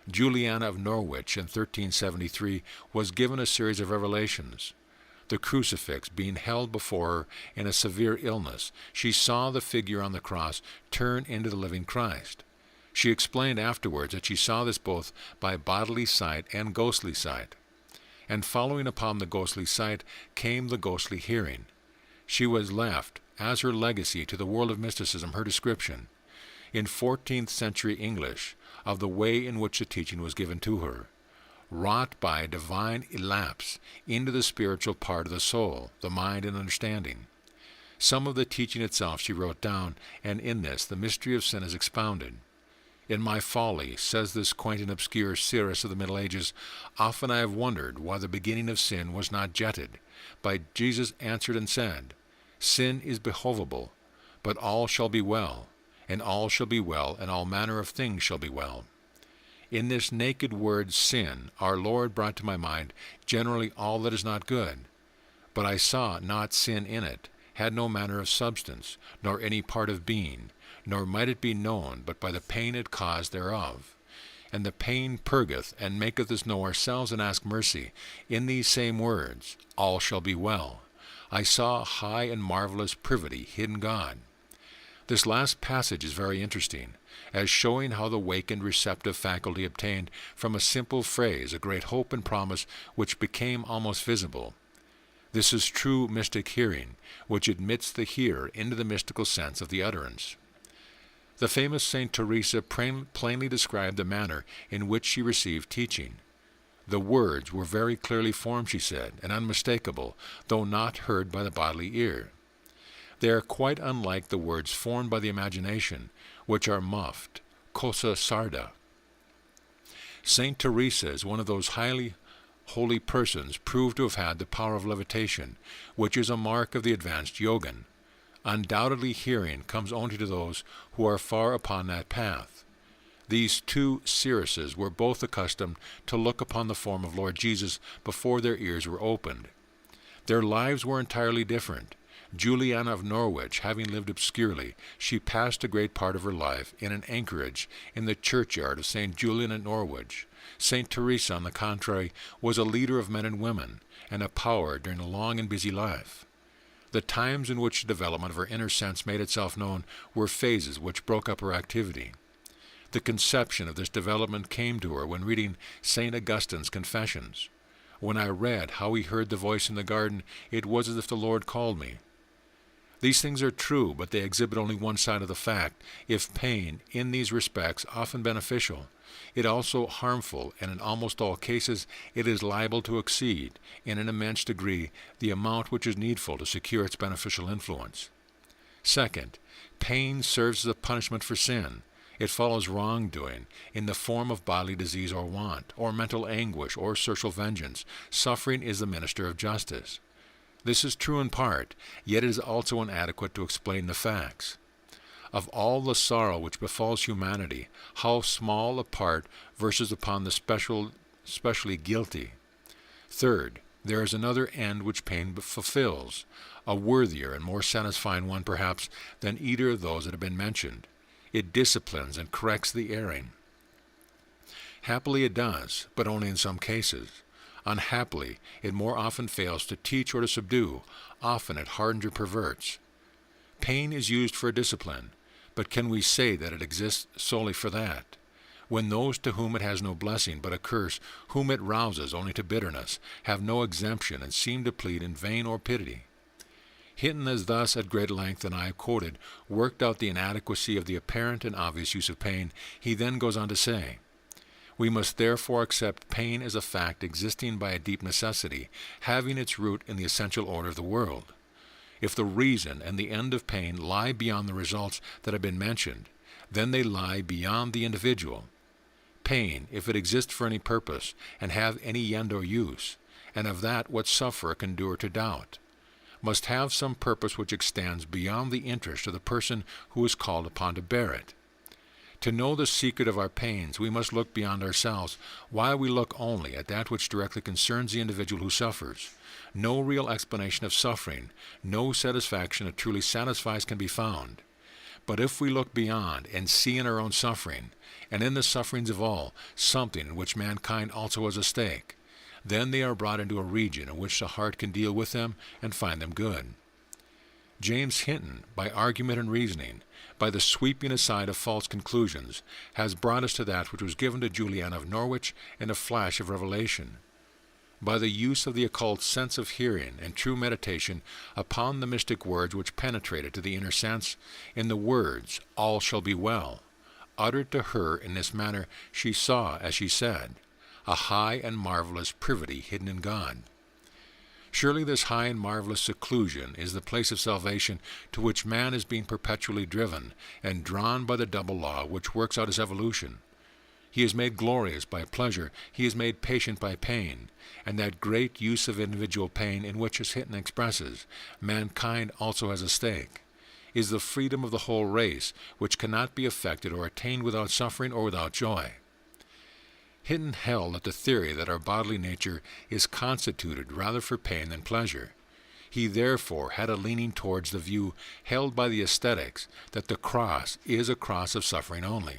[SPEAKER 1] Juliana of Norwich in 1373 was given a series of revelations. The crucifix being held before her in a severe illness, she saw the figure on the cross turn into the living Christ. She explained afterwards that she saw this both by bodily sight and ghostly sight. And following upon the ghostly sight came the ghostly hearing. She was left, as her legacy to the world of mysticism, her description, in 14th century English, of the way in which the teaching was given to her, wrought by divine elapse into the spiritual part of the soul, the mind and understanding. Some of the teaching itself she wrote down, and in this the mystery of sin is expounded. In my folly, says this quaint and obscure seeress of the Middle Ages, often I have wondered why the beginning of sin was not jetted. But Jesus answered and said, Sin is behovable, but all shall be well, and all shall be well, and all manner of things shall be well. In this naked word sin, our Lord brought to my mind generally all that is not good. But I saw not sin in it, had no manner of substance, nor any part of being, nor might it be known but by the pain it caused thereof. And the pain purgeth, and maketh us know ourselves and ask mercy. In these same words, all shall be well. I saw high and marvelous privity hid in God. This last passage is very interesting, as showing how the wakened receptive faculty obtained from a simple phrase a great hope and promise which became almost visible. This is true mystic hearing, which admits the hearer into the mystical sense of the utterance. The famous Saint Teresa plainly described the manner in which she received teaching. The words were very clearly formed, she said, and unmistakable, though not heard by the bodily ear. They are quite unlike the words formed by the imagination, which are muffled, cosa sarda. Saint Teresa is one of those highly holy persons proved to have had the power of levitation, which is a mark of the advanced yogin. Undoubtedly hearing comes only to those who are far upon that path. These two seeresses were both accustomed to look upon the form of Lord Jesus before their ears were opened. Their lives were entirely different. Juliana of Norwich, having lived obscurely, she passed a great part of her life in an anchorage in the churchyard of St. Julian at Norwich. St. Teresa, on the contrary, was a leader of men and women, and a power during a long and busy life. The times in which the development of her inner sense made itself known were phases which broke up her activity. The conception of this development came to her when reading St. Augustine's Confessions. When I read how he heard the voice in the garden, it was as if the Lord called me. These things are true, but they exhibit only one side of the fact. If pain, in these respects, often beneficial, it also harmful, and in almost all cases it is liable to exceed, in an immense degree, the amount which is needful to secure its beneficial influence. Second, pain serves as a punishment for sin. It follows wrongdoing, in the form of bodily disease or want, or mental anguish, or social vengeance. Suffering is the minister of justice. This is true in part, yet it is also inadequate to explain the facts. Of all the sorrow which befalls humanity, how small a part verses upon the specially guilty. Third, there is another end which pain fulfills, a worthier and more satisfying one perhaps than either of those that have been mentioned. It disciplines and corrects the erring. Happily it does, but only in some cases. Unhappily, it more often fails to teach or to subdue. Often it hardens or perverts. Pain is used for discipline, but can we say that it exists solely for that? when those to whom it has no blessing but a curse, whom it rouses only to bitterness, have no exemption and seem to plead in vain or pity. Hinton has thus, at great length, and I have quoted, worked out the inadequacy of the apparent and obvious use of pain. He then goes on to say, "We must therefore accept pain as a fact existing by a deep necessity, having its root in the essential order of the world. If the reason and the end of pain lie beyond the results that have been mentioned, then they lie beyond the individual. Pain, if it exist for any purpose, and have any end or use, and of that what sufferer can endure to doubt, must have some purpose which extends beyond the interest of the person who is called upon to bear it. To know the secret of our pains, we must look beyond ourselves, while we look only at that which directly concerns the individual who suffers. No real explanation of suffering, no satisfaction that truly satisfies can be found. But if we look beyond and see in our own suffering, and in the sufferings of all, something in which mankind also has a stake, then they are brought into a region in which the heart can deal with them and find them good." James Hinton, by argument and reasoning, by the sweeping aside of false conclusions, has brought us to that which was given to Juliana of Norwich in a flash of revelation. By the use of the occult sense of hearing and true meditation upon the mystic words which penetrated to the inner sense, in the words, "All shall be well," uttered to her in this manner, she saw, as she said, a high and marvelous privity hidden in God. Surely this high and marvelous seclusion is the place of salvation to which man is being perpetually driven and drawn by the double law which works out his evolution. He is made glorious by pleasure, he is made patient by pain, and that great use of individual pain in which, as Hinton expresses, mankind also has a stake, is the freedom of the whole race, which cannot be effected or attained without suffering or without joy. Hinton held that the theory that our bodily nature is constituted rather for pain than pleasure. He therefore had a leaning towards the view held by the ascetics that the cross is a cross of suffering only.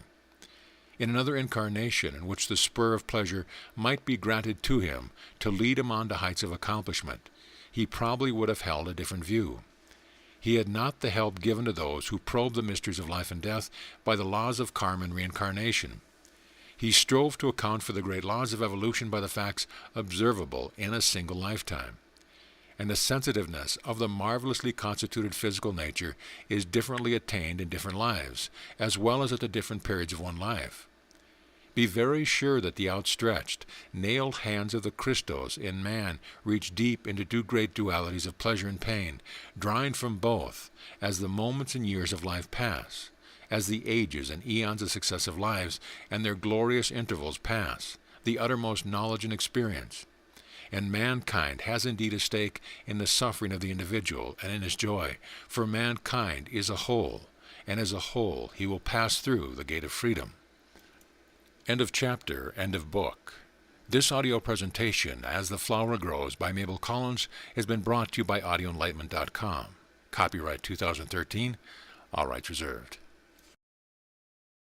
[SPEAKER 1] In another incarnation in which the spur of pleasure might be granted to him to lead him on to heights of accomplishment, he probably would have held a different view. He had not the help given to those who probe the mysteries of life and death by the laws of karma and reincarnation. He strove to account for the great laws of evolution by the facts observable in a single lifetime. And the sensitiveness of the marvelously constituted physical nature is differently attained in different lives, as well as at the different periods of one life. Be very sure that the outstretched, nailed hands of the Christos in man reach deep into two great dualities of pleasure and pain, drawing from both, as the moments and years of life pass, as the ages and eons of successive lives and their glorious intervals pass, the uttermost knowledge and experience. And mankind has indeed a stake in the suffering of the individual and in his joy, for mankind is a whole, and as a whole he will pass through the gate of freedom. End of chapter, end of book. This audio presentation, As the Flower Grows by Mabel Collins, has been brought to you by audioenlightenment.com. Copyright 2013, all rights reserved.